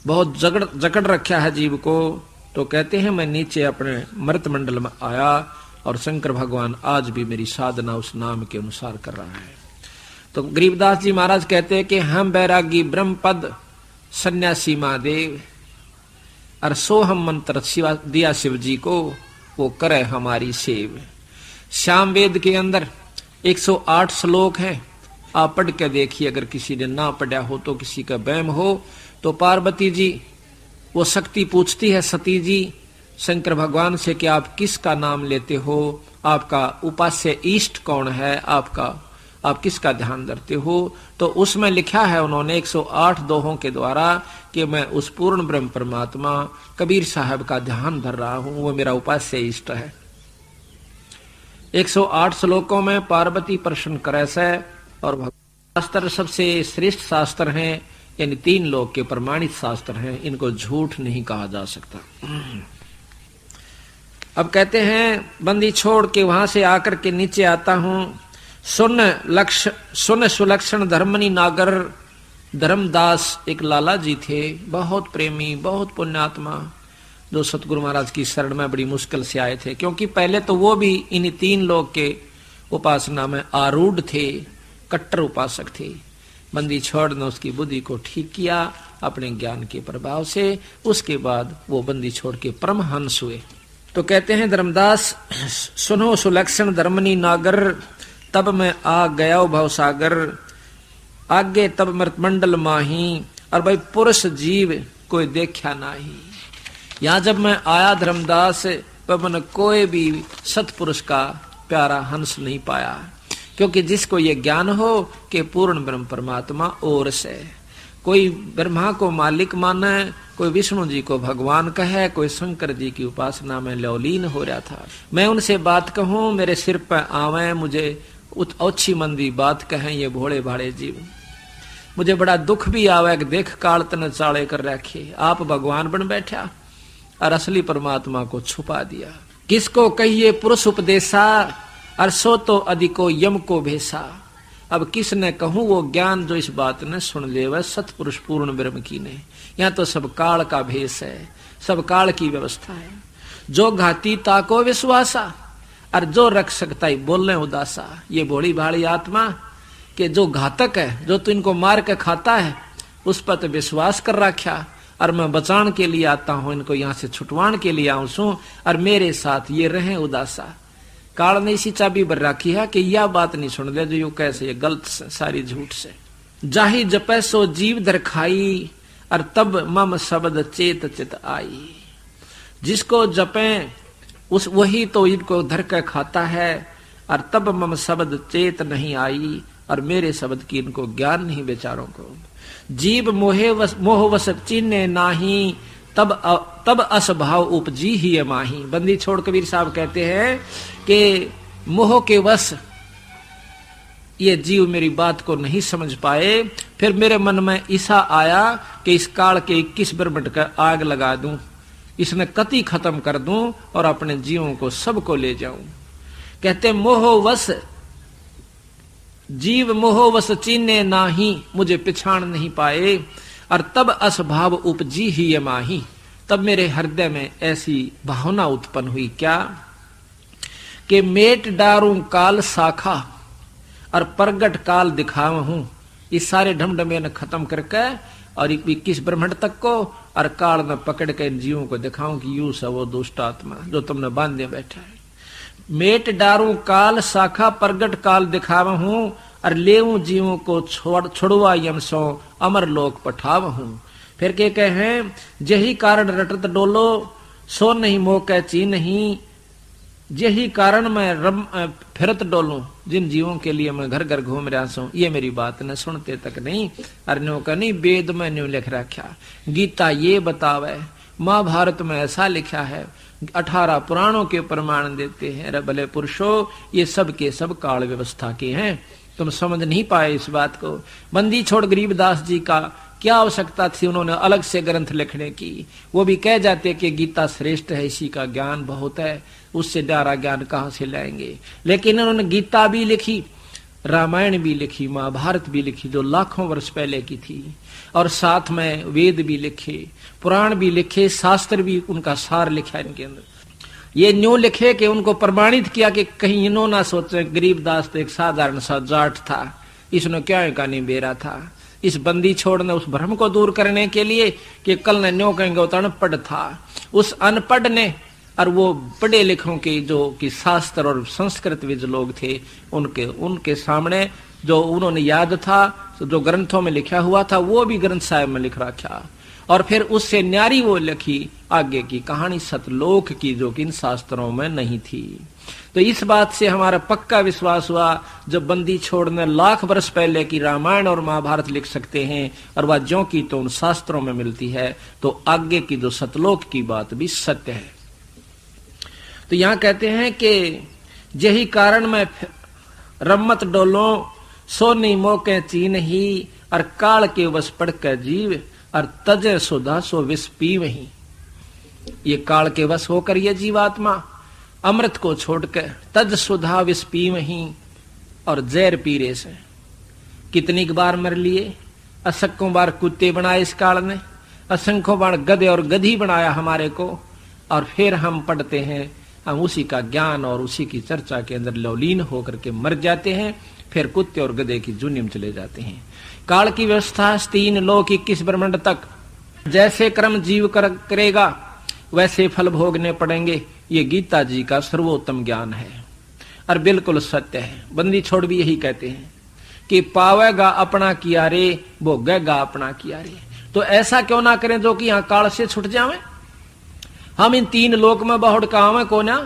बहुत जकड़ रखा है जीव को। तो कहते हैं मैं नीचे अपने मृत मंडल में आया और शंकर भगवान आज भी मेरी साधना उस नाम के अनुसार कर रहा है। तो गरीबदास जी महाराज कहते हैं कि हम बैरागी ब्रह्म पद सन्यासी महादेव और सोहम मंत्र दिया शिव जी को, वो करे हमारी सेव। श्याम वेद के अंदर 108 श्लोक हैं, आप पढ़ के देखिए। अगर किसी ने ना पढ़ा हो तो, किसी का वहम हो तो, पार्वती जी वो शक्ति पूछती है सती जी शंकर भगवान से कि आप किसका नाम लेते हो, आपका उपास्य इष्ट कौन है, आप किसका ध्यान धरते हो। तो उसमें लिखा है उन्होंने 108 दोहों के द्वारा कि मैं उस पूर्ण ब्रह्म परमात्मा कबीर साहब का ध्यान धर रहा हूं, वो मेरा उपास्य इष्ट है। 108 श्लोकों में पार्वती प्रश्न करे से और शास्त्र सबसे श्रेष्ठ शास्त्र हैं, यानी 3 लोक के प्रमाणित शास्त्र हैं, इनको झूठ नहीं कहा जा सकता। अब कहते हैं बंदी छोड़ के वहां से आकर के नीचे आता हूं। सुन सुलक्षण धर्मनी नागर धर्मदास एक लाला जी थे, बहुत प्रेमी, बहुत पुण्यात्मा, जो सतगुरु महाराज की शरण में बड़ी मुश्किल से आए थे, क्योंकि पहले तो वो भी इन्हीं 3 लोग के उपासना में आरूढ़ थे, कट्टर उपासक थे। बंदी छोड़ ने उसकी बुद्धि को ठीक किया अपने ज्ञान के प्रभाव से। उसके बाद वो बंदी छोड़ के परमहंस हुए। तो कहते हैं धर्मदास सुनो सुलक्षण धर्मनी नागर, तब मैं आ गया भव सागर, आगे तब मृतमंडल माही, और भाई पुरुष जीव कोई देखा नाही। यहाँ जब मैं आया धर्मदास पर मैंने कोई भी सतपुरुष का प्यारा हंस नहीं पाया। क्योंकि जिसको ये ज्ञान हो कि पूर्ण ब्रह्म परमात्मा और से, कोई ब्रह्मा को मालिक माने, कोई विष्णु जी को भगवान कहे, कोई शंकर जी की उपासना में लौलीन हो रहा था। मैं उनसे बात कहूं, मेरे सिर पर आवे, मुझे अच्छी मंदी बात कहें ये भोले भाले जीव। मुझे बड़ा दुख भी आवे कि देख काल तने चाले कर रखे, आप भगवान बन बैठा और असली परमात्मा को छुपा दिया। किसको कहिए पुरुष उपदेशा, और सो तो अधिको यम को भेसा। अब किसने कहूं वो ज्ञान जो इस बात ने सुन ले, वह सतपुरुष पूर्ण ब्रह्म की ने। यहाँ तो सब काल का भेष है, सब काल की व्यवस्था है। जो घाती ताको विश्वासा, और जो रख सकता ही बोलने उदासा। ये भोली भाली आत्मा के जो घातक है, जो तू इनको मार के खाता है, उस पर तो विश्वास कर रखा, और मैं बचान के लिए आता हूं, इनको यहाँ से छुटवान के लिए आऊं सू, और मेरे साथ ये रहे उदासा। काल ने इसी चाबी भर रखी है कि यह बात नहीं सुन ले जो यू कैसे ये गलत सारी झूठ से। जाहि जपै सो जीव धर खाई, और तब मम शब्द चेत चित आई। जिसको जपे उस वही तो इनको धर के खाता है, और तब मम शब्द चेत नहीं आई, और मेरे शब्द की इनको ज्ञान नहीं बेचारों को। जीव मोह वश चिन्ह नाही, तब असभाव उपजी ही माही। बंदी छोड़ कबीर साहब कहते हैं कि मोह के वश ये जीव मेरी बात को नहीं समझ पाए, फिर मेरे मन में ऐसा आया कि इस काल के 21 ब्रह्मंड का आग लगा दूं, इसने कति खत्म कर दूं, और अपने जीवों को सबको ले जाऊं। कहते मोहवश जीव मोहवश चिन्ह नाही, मुझे पिछाड़ नहीं पाए, और तब असभाव उपजी ही माही। तब मेरे हृदय में ऐसी भावना उत्पन्न हुई क्या कि मेट डारूं काल शाखा, और प्रगट काल दिखाव हूं। इस सारे ढमढमे ने खत्म करके और 21 ब्रह्मंड तक को, और काल में पकड़ के इन जीवों को दिखाऊं कि यू सब वो दुष्ट आत्मा जो तुमने बांधे बैठा है। मेट डारूं काल शाखा, प्रगट काल दिखाव हूं, और लेऊं जीवों को छोड़वा यम सो, अमर लोक पठाव हूं। फिर के कहे यही कारण रटत डोलो, सो नहीं मोह ची नहीं। यही कारण मैं फिरत डोलूं, जिन जीवों के लिए मैं घर घर घूम रहा हूं, ये मेरी बात न सुनते तक नहीं। अर्नो का नहीं वेद में न्यू लिख रखा, गीता ये बतावे, महाभारत में ऐसा लिखा है, 18 पुराणों के प्रमाण देते हैं। रे भले पुरुषों, ये सब के सब काल व्यवस्था के हैं, तुम समझ नहीं पाए इस बात को। बंदी छोड़ गरीबदास जी का क्या आवश्यकता थी उन्होंने अलग से ग्रंथ लिखने की? वो भी कह जाते कि गीता श्रेष्ठ है, इसी का ज्ञान बहुत है, उससे न्यारा ज्ञान कहां से लाएंगे। लेकिन उन्होंने गीता भी लिखी, रामायण भी लिखी, महाभारत भी लिखी, जो लाखों वर्ष पहले की थी, और साथ में वेद भी लिखे, पुराण भी लिखे, शास्त्र भी उनका सार लिखा इनके अंदर। ये न्यू लिखे कि उनको प्रमाणित किया कि कहीं इन्हों ना सोचे गरीबदास तो एक साधारण सा जाट था, इसने क्या कहानी बेरा था। इस बंदी छोड़ने उस भ्रम को दूर करने के लिए कि कल ने न्यो कहेंगे तो अनपढ़ था, उस अनपढ़ ने और वो पढ़े लिखों के जो कि शास्त्र और संस्कृत विद लोग थे, उनके सामने जो उन्होंने याद था, जो ग्रंथों में लिखा हुआ था, वो भी ग्रंथ साहिब में लिख रखा, और फिर उससे न्यारी वो लिखी आगे की कहानी सतलोक की, जो कि इन शास्त्रों में नहीं थी। तो इस बात से हमारा पक्का विश्वास हुआ, जब बंदी छोड़ने लाख वर्ष पहले की रामायण और महाभारत लिख सकते हैं, और वह ज्यों की तो उन शास्त्रों में मिलती है, तो आगे की जो सतलोक की बात भी सत्य है। तो यहां कहते हैं कि यही कारण मैं रम्मत डोलो, सो नहीं मोके चीन ही, और काल के वश पड़ कर जीव, और तजे सुधा सो विष पी वही। ये काल के वश होकर ये जीवात्मा अमृत को छोड़कर तज सुधा विष पी वही, और जहर पीरे से कितनी बार मर लिए, असंख्यों बार कुत्ते बनाए इस काल ने, असंख्यों बार गधे और गधी बनाया हमारे को, और फिर हम पढ़ते हैं, हम उसी का ज्ञान और उसी की चर्चा के अंदर लवलीन होकर के मर जाते हैं, फिर कुत्ते और गधे की जुनियम चले जाते हैं। काल की व्यवस्था 3 लोक 21 ब्रह्मांड तक जैसे कर्म जीव करेगा वैसे फल भोगने पड़ेंगे। ये गीता जी का सर्वोत्तम ज्ञान है और बिल्कुल सत्य है। बंदी छोड़ भी यही कहते हैं कि पावेगा अपना किया रे, भोगेगा अपना किया रे। तो ऐसा क्यों ना करें जो कि यहाँ काल से छुट जावे। हम इन 3 लोक में बहुड़ काम को ना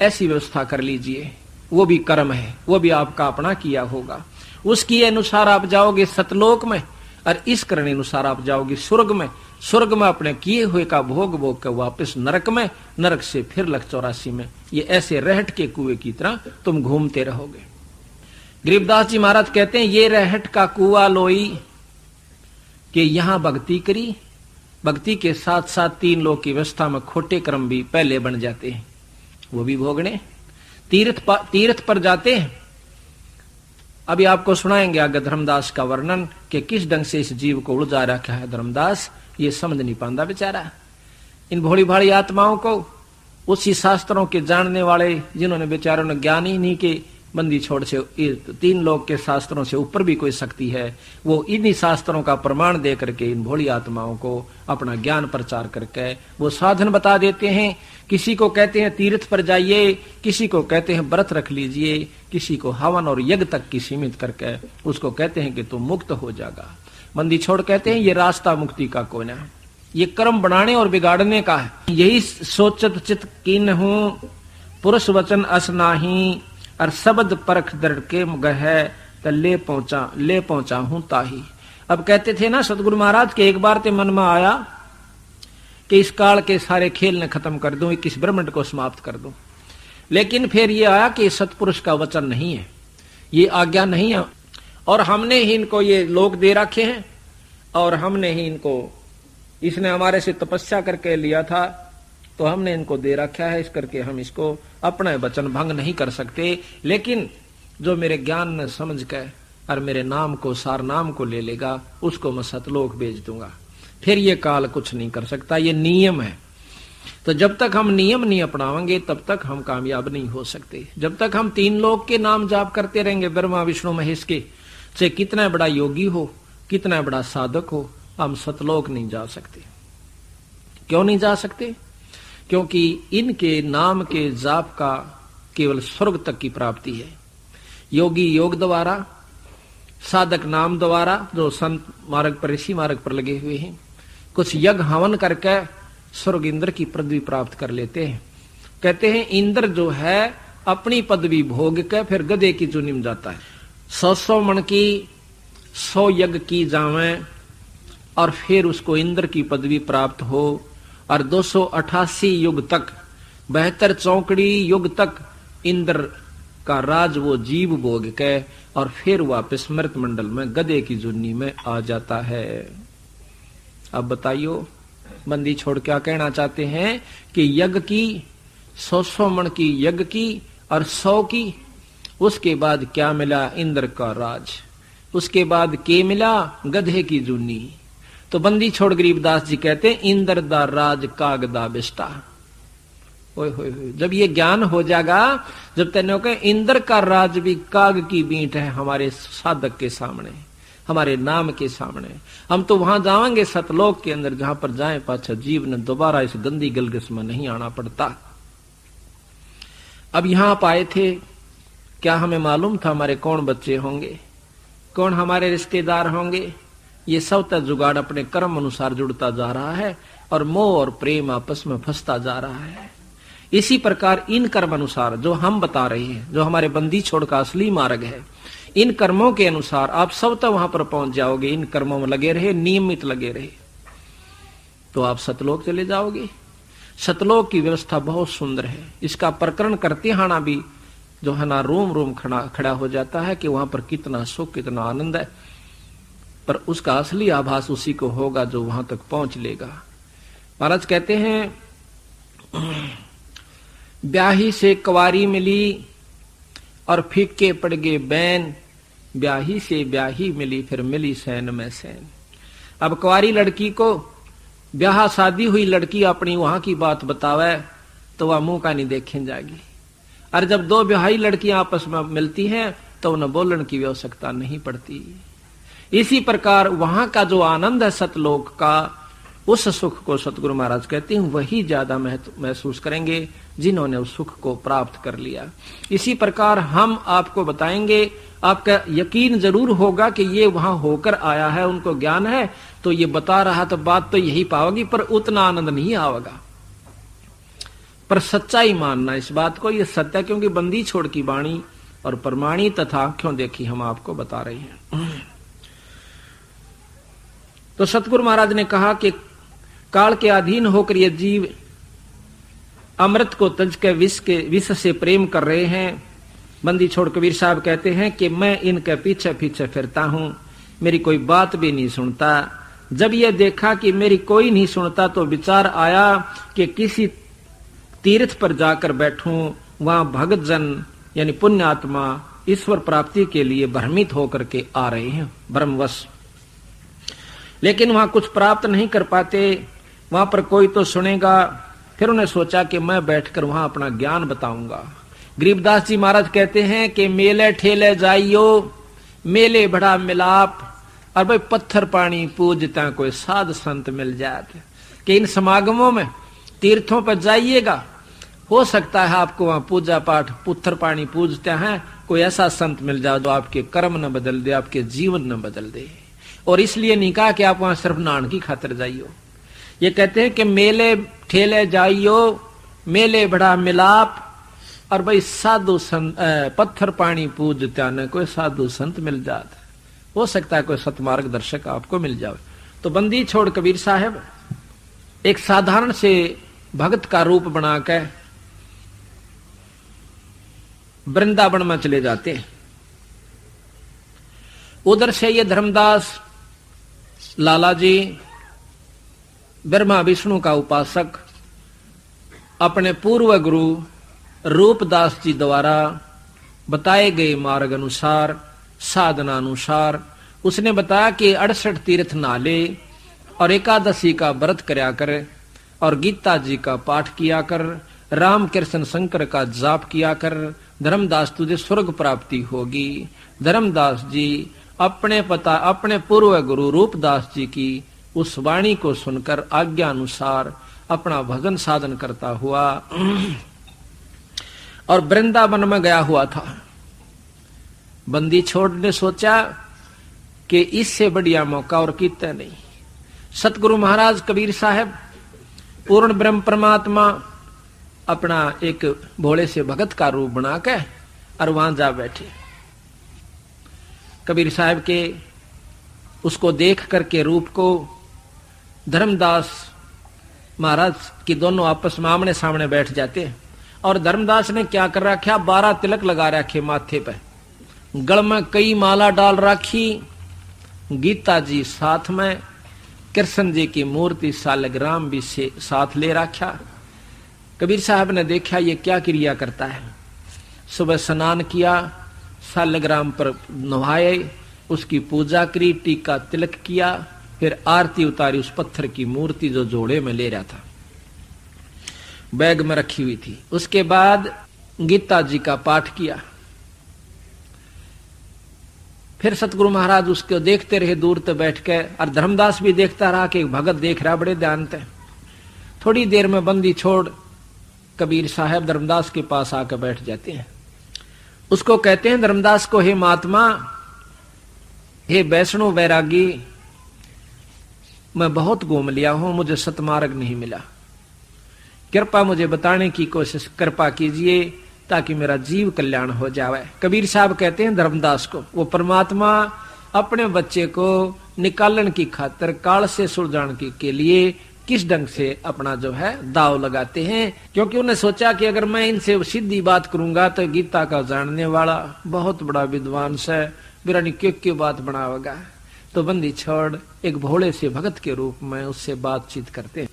ऐसी व्यवस्था कर लीजिए, वो भी कर्म है, वो भी आपका अपना किया होगा। उसकी अनुसार आप जाओगे सतलोक में, और इस करने अनुसार आप जाओगे स्वर्ग में। स्वर्ग में अपने किए हुए का भोग भोग कर वापस नरक में, नरक से फिर लख 84 में। ये ऐसे रहट के कुएं की तरह तुम घूमते रहोगे। गरीबदास जी महाराज कहते हैं ये रहट का कुआ लोई कि यहां भक्ति करी, भक्ति के साथ साथ 3 लोक की व्यवस्था में खोटे कर्म भी पहले बन जाते हैं, वो भी भोगने। तीर्थ पर जाते हैं। अभी आपको सुनाएंगे आगे धर्मदास का वर्णन कि किस ढंग से इस जीव को उलझा रखा है धर्मदास, ये समझ नहीं पाता बेचारा। इन भोली भाली आत्माओं को उसी शास्त्रों के जानने वाले जिन्होंने बेचारों ने ज्ञान ही नहीं कि बंदी छोड़ से 3 लोक के शास्त्रों से ऊपर भी कोई शक्ति है, वो इन्हीं शास्त्रों का प्रमाण दे करके इन भोली आत्माओं को अपना ज्ञान प्रचार करके वो साधन बता देते हैं। किसी को कहते हैं तीर्थ पर जाइए, किसी को कहते हैं व्रत रख लीजिए, किसी को हवन और यज्ञ तक की सीमित करके उसको कहते हैं कि तुम मुक्त हो जाएगा। बंदी छोड़ कहते हैं ये रास्ता मुक्ति का कोना है, ये कर्म बनाने और बिगाड़ने का है। यही सोचत चित कीन हूं पुरुष वचन अस नाही, और शब्द परख दृढ़ के गह त ले पहुंचा हूं ताही। अब कहते थे ना सतगुरु महाराज के एक बार ते मन में आया कि इस काल के सारे खेल ने खत्म कर दूं, 21 ब्रह्मांड को समाप्त कर दूं। लेकिन फिर ये आया कि सतपुरुष का वचन नहीं है, ये आज्ञा नहीं है, और हमने ही इनको ये लोक दे रखे हैं, और हमने ही इनको, इसने हमारे से तपस्या करके लिया था तो हमने इनको दे रखा है, इस करके हम इसको अपना वचन भंग नहीं कर सकते। लेकिन जो मेरे ज्ञान ने समझ के और मेरे नाम को, सार नाम को ले लेगा, उसको मैं सतलोक भेज दूंगा। फिर ये काल कुछ नहीं कर सकता, ये नियम है। तो जब तक हम नियम नहीं अपनाएंगे तब तक हम कामयाब नहीं हो सकते। जब तक हम 3 लोक के नाम जाप करते रहेंगे, ब्रह्मा विष्णु महेश के, से कितना बड़ा योगी हो, कितना बड़ा साधक हो, हम सतलोक नहीं जा सकते। क्यों नहीं जा सकते? क्योंकि इनके नाम के जाप का केवल स्वर्ग तक की प्राप्ति है। योगी योग द्वारा, साधक नाम द्वारा, जो संत मार्ग पर, ऋषि मार्ग पर लगे हुए हैं, कुछ यज्ञ हवन करके स्वर्ग इंद्र की पदवी प्राप्त कर लेते हैं। कहते हैं इंद्र जो है अपनी पदवी भोग के फिर गधे की चुनी में जाता है। 100 मन की 100 यज्ञ की जावे और फिर उसको इंद्र की पदवी प्राप्त हो, और 288 युग तक, 72 चौकड़ी युग तक इंद्र का राज वो जीव भोग के और फिर वापस मृत मंडल में गधे की जुन्नी में आ जाता है। अब बताइयो बंदी छोड़ क्या कहना चाहते हैं कि यज्ञ की 100 मन की यज्ञ की और 100 की, उसके बाद क्या मिला? इंद्र का राज। उसके बाद के मिला? गधे की जुन्नी। तो बंदी छोड़ गरीबदास जी कहते हैं इंद्र दा राज काग दा बिष्टा। ओए होए होए, जब ये ज्ञान हो जाएगा, जब तेने कहे इंद्र का राज भी काग की बींट है हमारे साधक के सामने, हमारे नाम के सामने, हम तो वहां जाएंगे सतलोक के अंदर, जहां पर जाए पाछा जीव ने दोबारा इस गंदी गलगस में नहीं आना पड़ता। अब यहां आप आए थे, क्या हमें मालूम था हमारे कौन बच्चे होंगे, कौन हमारे रिश्तेदार होंगे? ये सब तक जुगाड़ अपने कर्म अनुसार जुड़ता जा रहा है और मोह और प्रेम आपस में फंसता जा रहा है। इसी प्रकार इन कर्म अनुसार जो हम बता रहे हैं, जो हमारे बंदी छोड़ का असली मार्ग है, इन कर्मों के अनुसार आप सब तक वहां पर पहुंच जाओगे। इन कर्मों में लगे रहे, नियमित लगे रहे, तो आप सतलोक चले जाओगे। सतलोक की व्यवस्था बहुत सुंदर है। इसका प्रकरण करते हाना भी जो है ना रोम रोम खड़ा हो जाता है कि वहां पर कितना सुख, कितना आनंद है। पर उसका असली आभास उसी को होगा जो वहां तक पहुंच लेगा। महाराज कहते हैं ब्याही से कुंवारी मिली और फीके पड़ गए बैन, ब्याही से ब्याही मिली फिर मिली सैन में सैन। अब कुंवारी लड़की को ब्याह शादी हुई लड़की अपनी वहां की बात बतावे तो वह मुंह का नहीं देखें जाएगी, और जब 2 ब्याही लड़कियां आपस में मिलती हैं तो उन्हें बोलने की आवश्यकता नहीं पड़ती। इसी प्रकार वहां का जो आनंद है सतलोक का, उस सुख को सतगुरु महाराज कहते हैं वही ज्यादा महसूस करेंगे जिन्होंने उस सुख को प्राप्त कर लिया। इसी प्रकार हम आपको बताएंगे, आपका यकीन जरूर होगा कि ये वहां होकर आया है, उनको ज्ञान है, तो ये बता रहा तो बात तो यही पाओगी, पर उतना आनंद नहीं आवेगा। पर सच्चाई मानना इस बात को, ये सत्य, क्योंकि बंदी छोड़ की वाणी और प्रमाणी तथा आंखों देखी हम आपको बता रहे हैं। तो सतगुरु महाराज ने कहा कि काल के अधीन होकर ये जीव अमृत को तज के विष से प्रेम कर रहे हैं। बंदी छोड़ कबीर साहब कहते हैं कि मैं इनके पीछे पीछे फिरता हूं, मेरी कोई बात भी नहीं सुनता। जब ये देखा कि मेरी कोई नहीं सुनता तो विचार आया कि किसी तीर्थ पर जाकर बैठूं, वहां भगत जन यानी पुण्य आत्मा ईश्वर प्राप्ति के लिए भ्रमित होकर के आ रहे हैं ब्रह्मवश, लेकिन वहां कुछ प्राप्त नहीं कर पाते, वहां पर कोई तो सुनेगा। फिर उन्हें सोचा कि मैं बैठकर वहां अपना ज्ञान बताऊंगा। गरीबदास जी महाराज कहते हैं कि मेले ठेले जाइयो, मेले बड़ा मिलाप, और भाई पत्थर पानी पूजता कोई साध संत मिल जाते। कि इन समागमों में तीर्थों पर जाइएगा, हो सकता है आपको वहां पूजा पाठ पत्थर पानी पूजते हैं कोई ऐसा संत मिल जाए जो आपके कर्म न बदल दे, आपके जीवन न बदल दे। और इसलिए नहीं कहा कि आप वहां सिर्फ नान की खातिर जाइयो। ये कहते हैं कि मेले ठेले जाइयो, मेले बड़ा मिलाप, और भाई साधु संत पत्थर पानी पूजता न कोई साधु संत मिल जाते, हो सकता है कोई सतमार्ग दर्शक आपको मिल जाए। तो बंदी छोड़ कबीर साहब एक साधारण से भक्त का रूप बनाकर वृंदावन में चले जाते हैं। उधर से ये धर्मदास लाला जी ब्रह्मा विष्णु का उपासक अपने पूर्व गुरु रूपदास जी द्वारा बताए गए मार्ग अनुसार, साधना अनुसार उसने बताया कि 68 तीर्थ नाले और एकादशी का व्रत करया कर, और गीता जी का पाठ किया कर, राम कृष्ण शंकर का जाप किया कर, धर्मदास तुझे स्वर्ग प्राप्ति होगी। धर्मदास जी अपने पूर्व गुरु रूपदास जी की उस वाणी को सुनकर आज्ञा अनुसार अपना भजन साधन करता हुआ और वृंदावन में गया हुआ था। बंदी छोड़ ने सोचा कि इससे बढ़िया मौका और कितना नहीं। सतगुरु महाराज कबीर साहब पूर्ण ब्रह्म परमात्मा अपना एक भोले से भगत का रूप बना के और वहां जा बैठे। कबीर साहब के उसको देख करके रूप को धर्मदास महाराज की दोनों आपस में आमने सामने बैठ जाते। और धर्मदास ने क्या कर रखा, 12 तिलक लगा रखे माथे पे, गल में कई माला डाल रखी, गीता जी साथ में, कृष्ण जी की मूर्ति सालग्राम भी से साथ ले रखा। कबीर साहब ने देखा ये क्या क्रिया करता है। सुबह स्नान किया, सालग्राम पर नहाए, उसकी पूजा करी, टीका तिलक किया, फिर आरती उतारी उस पत्थर की मूर्ति जो जोड़े में ले रहा था, बैग में रखी हुई थी। उसके बाद गीता जी का पाठ किया। फिर सतगुरु महाराज उसको देखते रहे दूर तक बैठ के, और धर्मदास भी देखता रहा कि भगत देख रहा बड़े ध्यान से। थोड़ी देर में बंदी छोड़ कबीर साहब धर्मदास के पास आकर बैठ जाते हैं। उसको कहते हैं धर्मदास को, हे महात्मा, हे वैष्णव वैरागी, मैं बहुत घूम लिया हूं, मुझे सतमार्ग नहीं मिला, कृपा मुझे बताने की कोशिश कृपा कीजिए ताकि मेरा जीव कल्याण हो जाए। कबीर साहब कहते हैं धर्मदास को, वो परमात्मा अपने बच्चे को निकालन की खातिर काल से सुलझाने के लिए किस ढंग से अपना जो है दाव लगाते हैं। क्योंकि उन्हें सोचा कि अगर मैं इनसे सीधी बात करूंगा तो गीता का जानने वाला बहुत बड़ा विद्वान है, बिरानी क्यों बात बनावेगा। तो बंदी छोड़ एक भोले से भगत के रूप में उससे बातचीत करते हैं।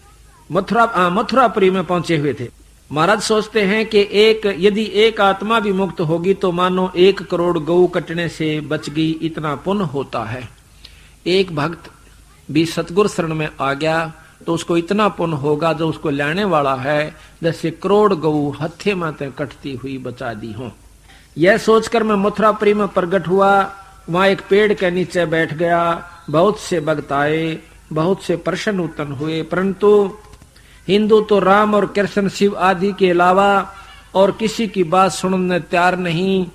मथुरापुरी में पहुंचे हुए थे। महाराज सोचते हैं कि यदि एक आत्मा भी मुक्त होगी तो मानो 1 करोड़ गऊ कटने से बच गई, इतना पुण्य होता है। एक भक्त भी सतगुरु शरण में आ गया तो उसको इतना पुण्य होगा जो उसको लाने वाला है जैसे करोड़ गऊ हत्थे में कटती हुई बचा दी हो। यह सोचकर मैं मथुरापुरी में प्रकट हुआ। वहां एक पेड़ के नीचे बैठ गया। बहुत से भक्त आए, बहुत से प्रश्न उत्पन्न हुए, परंतु हिंदू तो राम और कृष्ण शिव आदि के अलावा और किसी की बात सुनने तैयार नहीं,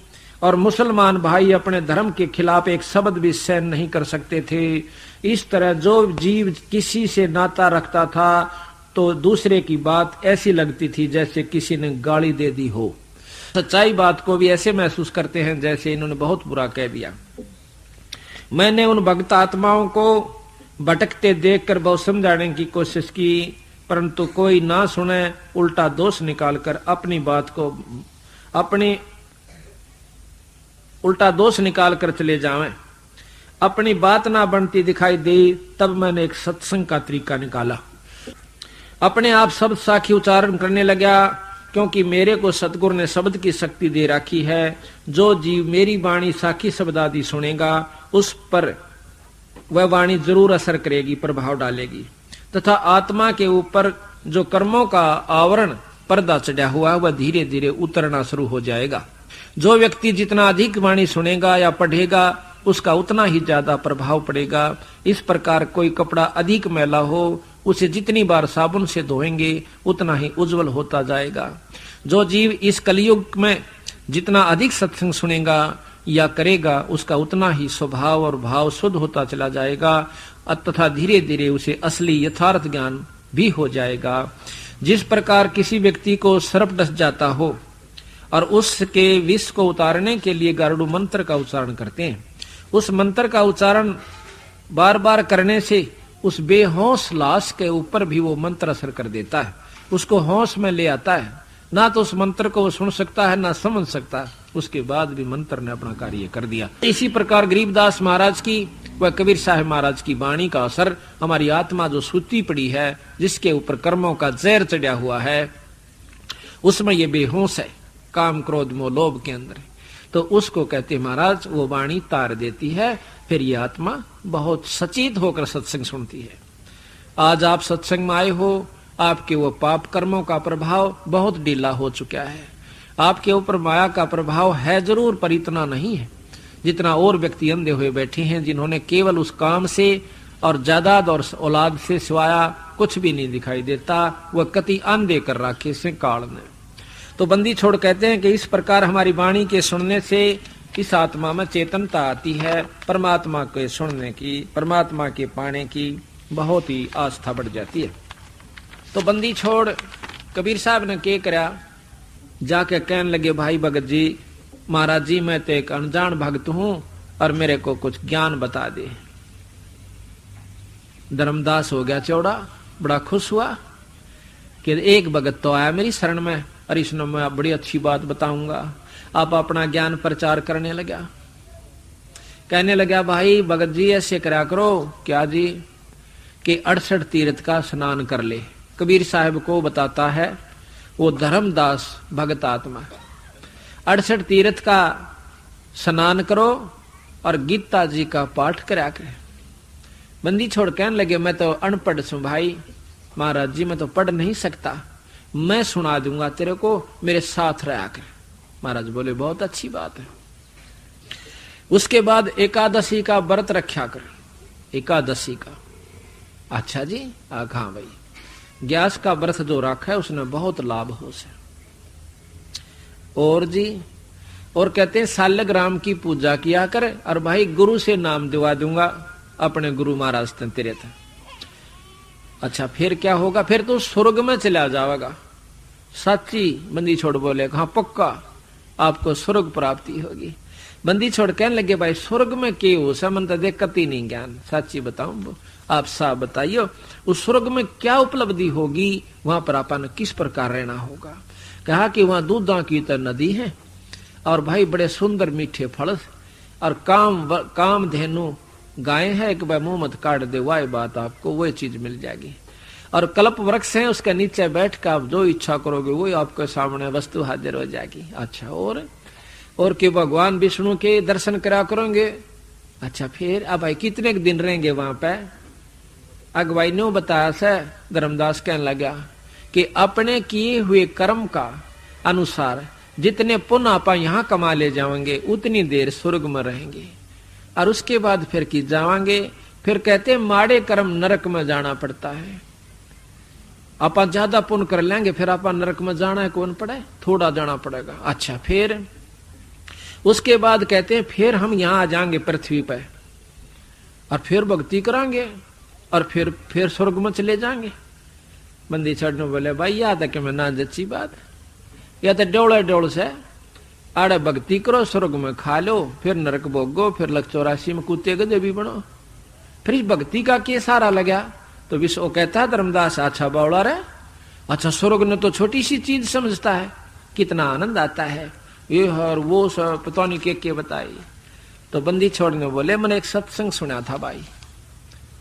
और मुसलमान भाई अपने धर्म के खिलाफ एक शब्द भी सहन नहीं कर सकते थे। इस तरह जो जीव किसी से नाता रखता था तो दूसरे की बात ऐसी लगती थी जैसे किसी ने गाली दे दी हो। सच्चाई बात को भी ऐसे महसूस करते हैं जैसे इन्होंने बहुत बुरा कह दिया। मैंने उन भक्त आत्माओं को भटकते देखकर बहुत समझाने की कोशिश की, परंतु कोई ना सुने, उल्टा दोष निकालकर अपनी बात को उल्टा दोष निकालकर चले जावें। अपनी बात ना बनती दिखाई दी, तब मैंने एक सत्संग का तरीका निकाला। अपने आप शब्द साखी उच्चारण करने लगा, क्योंकि मेरे को सतगुरु ने शब्द की शक्ति दे रखी है। जो जीव मेरी वाणी साखी शब्द आदि सुनेगा, उस पर वह वाणी जरूर असर करेगी, प्रभाव डालेगी, तथा आत्मा के ऊपर जो कर्मों का आवरण पर्दा चढ़ा हुआ वह धीरे धीरे उतरना शुरू हो जाएगा। जो व्यक्ति जितना अधिक वाणी सुनेगा या पढ़ेगा, उसका उतना ही ज्यादा प्रभाव पड़ेगा। इस प्रकार कोई कपड़ा अधिक मैला हो, उसे जितनी बार साबुन से धोएंगे उतना ही उज्जवल होता जाएगा। जो जीव इस कलयुग में जितना अधिक सत्संग सुनेगा या करेगा, उसका उतना ही स्वभाव और भाव शुद्ध होता चला जाएगा, तथा धीरे धीरे उसे असली यथार्थ ज्ञान भी हो जाएगा। जिस प्रकार किसी व्यक्ति को सर्प डस जाता हो और उसके विष को उतारने के लिए गारुड़ मंत्र का उच्चारण करते हैं, उस मंत्र का उच्चारण बार बार करने से उस बेहोश लाश के ऊपर भी वो मंत्र असर कर देता है, उसको होश में ले आता है। ना तो उस मंत्र को वो सुन सकता है, ना समझ सकता है, उसके बाद भी मंत्र ने अपना कार्य कर दिया। इसी प्रकार गरीबदास महाराज की व कबीर साहब महाराज की वाणी का असर हमारी आत्मा जो सूती पड़ी है, जिसके ऊपर कर्मों का जहर चढ़ा हुआ है, उसमें ये बेहोश है, काम क्रोध मोह लोभ के अंदर, तो उसको कहते महाराज वो वाणी तार देती है। फिर ये आत्मा बहुत सचेत होकर सत्संग सुनती है। आज आप सत्संग में आए हो, आपके वो पाप कर्मों का प्रभाव बहुत ढीला हो चुका है। आपके ऊपर माया का प्रभाव है जरूर, पर इतना नहीं है जितना और व्यक्ति अंधे हुए बैठे हैं, जिन्होंने केवल उस काम से और जायदाद और औलाद से सिवाया कुछ भी नहीं दिखाई देता, वह कति अंधे कर रखे से काल ने। तो बंदी छोड़ कहते हैं कि इस प्रकार हमारी वाणी के सुनने से इस आत्मा में चेतनता आती है, परमात्मा के सुनने की, परमात्मा के पाने की बहुत ही आस्था बढ़ जाती है। तो बंदी छोड़ कबीर साहब ने क्या करा, जाके कहने लगे, भाई भगत जी, महाराज जी मैं तो एक अनजान भक्त हूं और मेरे को कुछ ज्ञान बता दे। धर्मदास हो गया चौड़ा, बड़ा खुश हुआ कि एक भगत तो आया मेरी शरण में और इसने मैं बड़ी अच्छी बात बताऊंगा। आप अपना ज्ञान प्रचार करने लगा, कहने लगा, भाई भगत जी ऐसे करा करो। क्या जी? कि 68 तीर्थ का स्नान कर ले। कबीर साहब को बताता है वो धर्मदास भगत आत्मा, 68 तीर्थ का स्नान करो और गीता जी का पाठ करा करे। बंदी छोड़ कहने लगे, मैं तो अनपढ़ हूं भाई, महाराज जी मैं तो पढ़ नहीं सकता, मैं सुना दूंगा तेरे को, मेरे साथ रहा कर। महाराज बोले, बहुत अच्छी बात है। उसके बाद एकादशी का व्रत रखा कर। एकादशी का? अच्छा जी, हाँ भाई, ग्यास का व्रत जो रखा है उसने बहुत लाभ हो से। और जी, और कहते हैं सालग्राम की पूजा किया कर, और भाई गुरु से नाम दिवा दूंगा अपने गुरु महाराज तेरे थे। अच्छा फिर क्या होगा? फिर तो स्वर्ग में चला जाएगा। सच्ची? बंदी छोड़ बोले, हाँ पक्का आपको स्वर्ग प्राप्ति होगी। बंदी छोड़ कहने लगे, भाई स्वर्ग में क्या हो सा, मन तो दिक्कत ही नहीं ज्ञान। सच्ची बताऊं, आप साहब बताइयो, उस स्वर्ग में क्या उपलब्धि होगी, वहां पर अपन किस प्रकार रहना होगा। कहा कि वहां दूधा की तो नदी है और भाई बड़े सुंदर मीठे फल और काम धेनु गाय है, एक बार मुंह मत काट दे, वही बात आपको वही चीज मिल जाएगी। और कल्प वृक्ष है, उसके नीचे बैठ कर आप जो इच्छा करोगे वही आपके सामने वस्तु हाजिर हो जाएगी। अच्छा और कि भगवान विष्णु के दर्शन करा करोगे। अच्छा फिर अब भाई कितने दिन रहेंगे वहां पे? अगवाई ने बताया से। धर्मदास कहने लगा कि अपने किए हुए कर्म का अनुसार जितने पुण्य आप यहाँ कमा ले जाएंगे उतनी देर स्वर्ग में रहेंगे, और उसके बाद फिर की जावांगे। फिर कहते माड़े कर्म नरक में जाना पड़ता है। आप ज्यादा पुण्य कर लेंगे फिर आप नरक में जाना है कौन पड़े, थोड़ा जाना पड़ेगा। अच्छा फिर उसके बाद कहते हैं फिर हम यहाँ आ जाएंगे पृथ्वी पे और फिर भक्ति करांगे और फिर स्वर्ग में चले जाएंगे। बंदी छोड़ने बोले भाई याद है कि मैं ना जच्ची बात या तो डोले डोल से आड़े भक्ति करो, स्वर्ग में खा लो, फिर नरक भोगो, फिर लख 84 में कुत्ते गधे भी बनो। फिर इस भक्ति का के सारा लगा तो विश्व कहता है धर्मदास अच्छा बावड़ा रे, अच्छा स्वर्ग ने तो छोटी सी चीज समझता है, कितना आनंद आता है ये और वो सब पता नहीं के बताई। तो बंदी छोड़ने बोले मैंने एक सत्संग सुना था भाई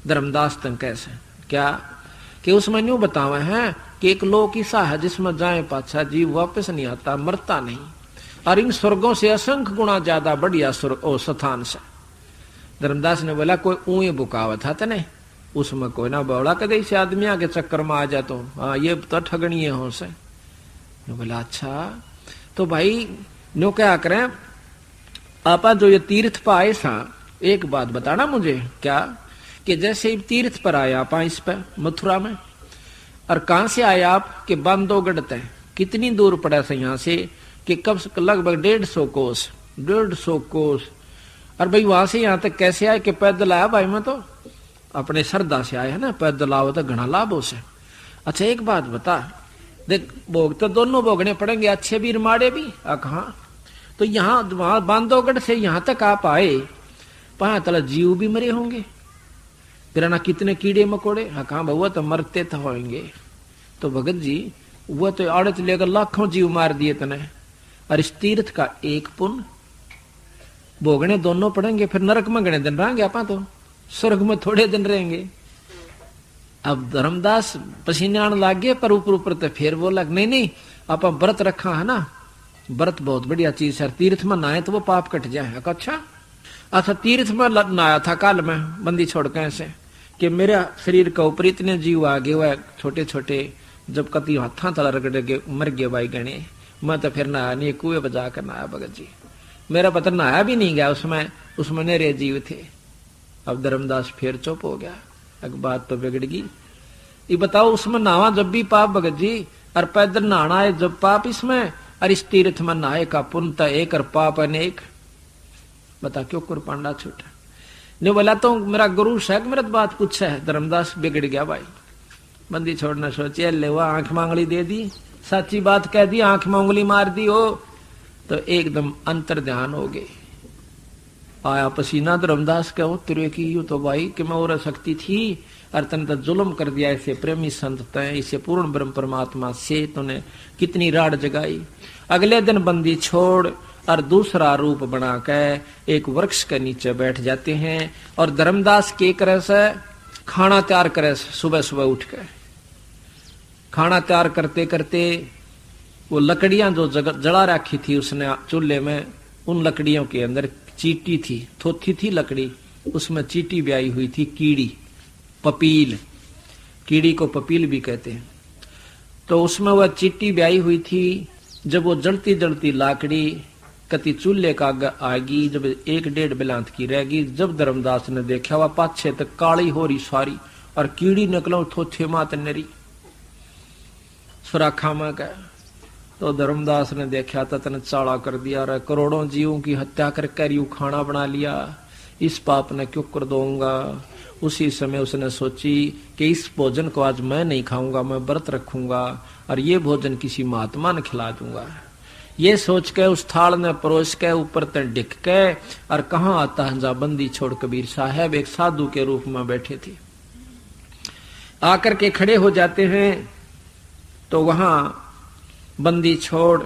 धर्मदास तंग कैसे क्या कि उसमें न्यू बतावे हैं कि एक लोक ऐसा है जिसमें जाए पाछा जीव वापस नहीं आता, मरता नहीं, और इन स्वर्गों से असंख्य गुणा ज्यादा बढ़िया स्वर्ग ओ स्थान से। धर्मदास ने बोला कोई ऊए बुकावत था तने उसमें कोई ना बौड़ा कदे से आदमिया के चक्कर में आ जा तो हाँ ये तो ठगनी है हो से। बोला अच्छा तो भाई नो क्या करें आपा जो ये तीर्थ पर आए सा एक बात बताना मुझे क्या कि जैसे तीर्थ पर आए आप इस पर मथुरा में, और कहां से आए आप कि बांधवगढ़ तय कितनी दूर पड़ा से यहाँ से कि कब लगभग 150 कोस। और भाई वहां से यहाँ तक कैसे आए कि पैदल आया भाई मैं तो अपने श्रद्धा से आया है ना, पैदल आओ तो घना लाभ हो से। अच्छा एक बात बता देख भोग तो दोनों भोगने पड़ेंगे, अच्छे भी माड़े भी कहा तो यहाँ वहां बांधवगढ़ से यहाँ तक आप आए पहा तला जीव भी मरे होंगे, तेरा ना कितने कीड़े मकोड़े कहा बहुआ तो मरते तो होंगे। तो भगत जी वो तो औरत लेकर लाखों जीव मार दिए तने, और इस तीर्थ का एक पुण्य भोगने दोनों पड़ेंगे, फिर नरक में गणे दिन रहेंगे आपा तो स्वर्ग में थोड़े दिन रहेंगे। अब धर्मदास पसीने आने लाग गए पर ऊपर तो फिर बोला नहीं नहीं आप व्रत रखा है ना, व्रत बहुत बढ़िया चीज है, तीर्थ में नहाए तो वो पाप कट जाए। अच्छा तीर्थ में नहाया था कल में बंदी छोड़ के ऐसे कि मेरे शरीर के ऊपर इतने जीव आ गए हुए छोटे छोटे, जब कति हाथा तला रगड़ के मर गए भाई गणे, मैं तो फिर नहाया नहीं, कुएं बजा कर नहाया भगत जी, मेरा पता नहाया भी नहीं गया उसमें नेरे जीव थे। अब धर्मदास फिर चुप हो गया, एक बात तो बिगड़ गई। ये बताओ उसमें नहावा जब भी पाप भगत जी, और पैदल नहाना है जब पाप इसमें, और इस तीर्थ में नहाए का पुण्य एक और पाप अनेक। बता क्यों कुरपांडा छूटा नहीं बोला तो मेरा गुरु साहब मेरा बात पूछा है। धर्मदास बिगड़ गया भाई, बंदी छोड़ना सोचे ले वो आंख मांगली दे दी, सच्ची बात कह दी, आंख में उंगली मार दी हो तो एकदम अंतर ध्यान हो गए। आया पसीना धर्मदास का तेरे की यू तो भाई कि मैं और शक्ति थी और तन तो जुल्म कर दिया ऐसे प्रेमी संत तय इसे पूर्ण ब्रह्म परमात्मा से तूने कितनी राड जगाई। अगले दिन बंदी छोड़ और दूसरा रूप बना के एक वृक्ष के नीचे बैठ जाते हैं, और धर्मदास के करे से खाना तैयार करे सुबह सुबह उठ के खाना तैयार करते करते वो लकड़ियां जो जला रखी थी उसने चूल्हे में, उन लकड़ियों के अंदर चीटी थी, थोथी थी लकड़ी, उसमें चीटी ब्याई हुई थी, कीड़ी पपील, कीड़ी को पपील भी कहते हैं। तो उसमें वह चीटी ब्याई हुई थी। जब वो जलती जलती लाकड़ी कति चूल्हे का आएगी, जब 1-1.5 बिलांत की रहेगी, जब धर्मदास ने देखा वह पाछे तक काली हो रही सारी और कीड़ी निकलो थोथे मात नरी सुराखा में का। तो धर्मदास ने देखा तो तने चाड़ा कर दिया, रे करोड़ों जीवों की हत्या करके यूं खाना बना लिया, इस पाप ने क्यों कर दूंगा। उसी समय उसने सोची कि इस भोजन को आज मैं नहीं खाऊंगा, मैं व्रत रखूंगा और ये भोजन किसी महात्मा ने खिला दूंगा। ये सोच के उस थाल ने परोस के ऊपर तक डिक के, और कहाँ आता है जा बंदी छोड़ कबीर साहब एक साधु के रूप में बैठे थे, आकर के खड़े हो जाते हैं। तो वहां बंदी छोड़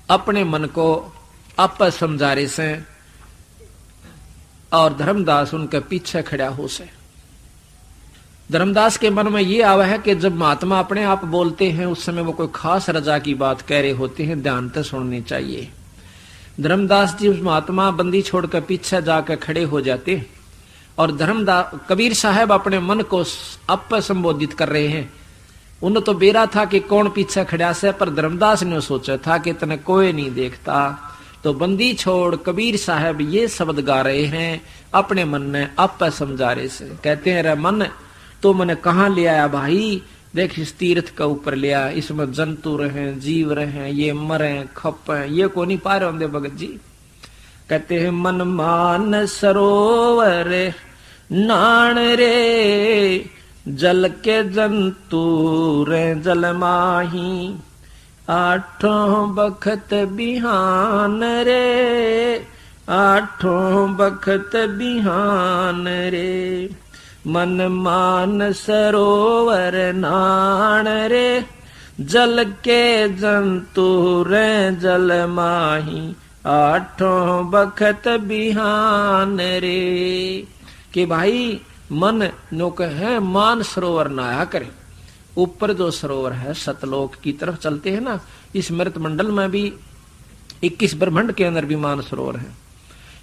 अपने मन को आप समझा रहे से, और धर्मदास उनके पीछे खड़ा हो से। धर्मदास के मन में ये आवा है कि जब महात्मा अपने आप बोलते हैं उस समय वो कोई खास रजा की बात कह रहे होते हैं, ध्यान से सुननी चाहिए। धर्मदास जी उस महात्मा बंदी छोड़कर पीछे जाकर खड़े हो जाते, और धर्मदास कबीर साहब अपने मन को आप संबोधित कर रहे हैं। उन्हें तो बेरा था कि कौन पीछे खड़ा से, पर धर्मदास ने सोचा था कि तने कोई नहीं देखता। तो बंदी छोड़ कबीर साहब ये शब्द गा रहे हैं अपने मन ने आप समझा रहे से। कहते हैं रे मन तो मैंने कहाँ ले आया भाई, देख इस तीर्थ का ऊपर ले आया, इसमें जंतु रहे जीव रहे, ये मरे खपे, ये को नहीं पा रहे होंगे भगत जी। कहते हैं मन मान सरोवर नान रे जल के जंतु रे जल माही, आठों बखत बिहान रे, आठों बखत बिहान रे। मन मान सरोवर नाण रे, जल के जंतु रे जल माही, आठों बखत बिहान रे। कि भाई मन नो कहे मान सरोवर नहाया करे। ऊपर जो सरोवर है सतलोक की तरफ चलते हैं ना, इस मृत मंडल में भी 21 ब्रह्मांड के अंदर भी मान सरोवर है,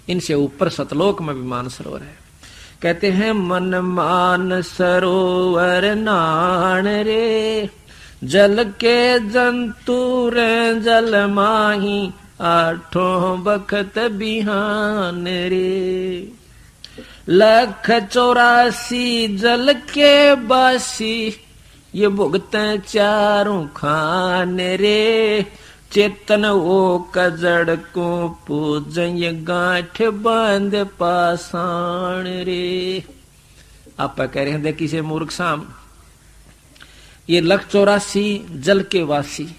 इनसे ऊपर सतलोक में भी मान सरोवर है। कहते हैं मन मान सरोवर नाण रे, जल के जंतु रे जल माही, आठों बखत बिहान रे। 184 जल के बासी, ये भुगते चारों खान रे। चेतन वो कजड़ को पूजय, गांठ बांध पाषाण रे। आप कह रहे हैं देखी से मूर्ख साम, ये 184 जल के वासी,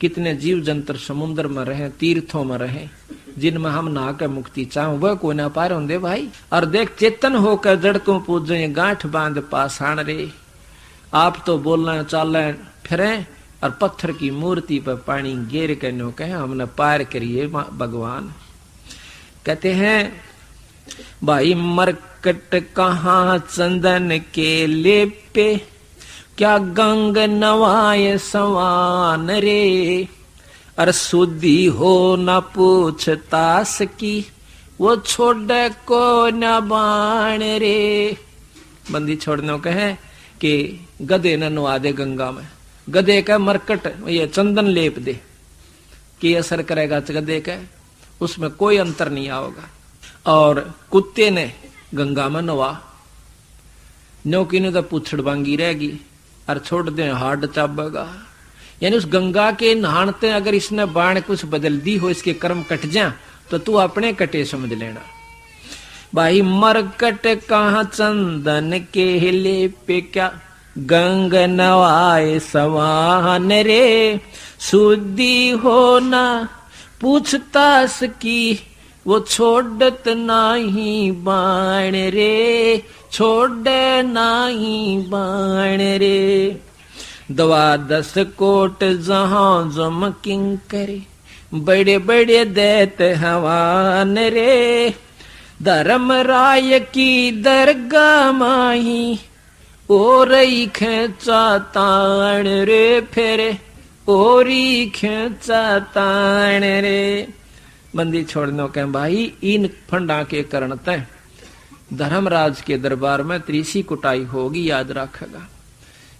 कितने जीव जंतर समुद्र में रहे, तीर्थों में रहे, जिनमें हम नहा के मुक्ति चाहो वह कोई ना पार होंगे भाई। और देख चेतन होकर जड़ को पूजे, गांठ बांध पाषाण रे। आप तो बोलना चालें फिरे और पत्थर की मूर्ति पर पानी गेर के नो कहे हमने पार करिए भगवान। कहते हैं भाई मरकट कहाँ चंदन के लेपे, क्या गंग नवाय सवान रे। अर शुद्धि हो न पूछतास की, वो छोड़ को न बाण रे। बंदी छोड़ने को कहे कि गधे न नवा दे गंगा में, गधे का मरकट ये चंदन लेप दे कि असर करेगा गधे का, उसमें कोई अंतर नहीं आओगा। और कुत्ते ने गंगा में नवा, नो की तो पूछड़ बांगी रहेगी और छोड़ दे हार्ड चाबेगा। यानी उस गंगा के नहानते अगर इसने बाण कुछ बदल दी हो, इसके कर्म कट जा, तो तू अपने कटे समझ लेना। भाई मरकट कहाँ चंदन के लेपे, क्या गंग नवाए सवान रे। शुद्धि हो ना पूछतास की, वो छोड़त नाही बाण रे, छोड़ नाही बाण रे। 12 कोट जहां जम किंकरे, बड़े बड़े दैत हवान रे। धर्म राय की दरगाह माही, ओरई खेचा ताण रे फेरे, ओरी खेचा ताण रे। बंदी छोड़ने के भाई इन फंडा के कारण तय धर्मराज के दरबार में त्रिसी कुटाई होगी, याद रखेगा।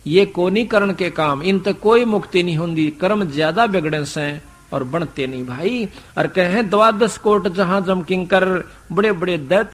ये कोनीकरण के काम, इन तक कोई मुक्ति नहीं होती, कर्म ज्यादा बिगड़े से और बनते नहीं भाई। और कहे 12 कोट जहां जम किंकर, बड़े बड़े दैत्य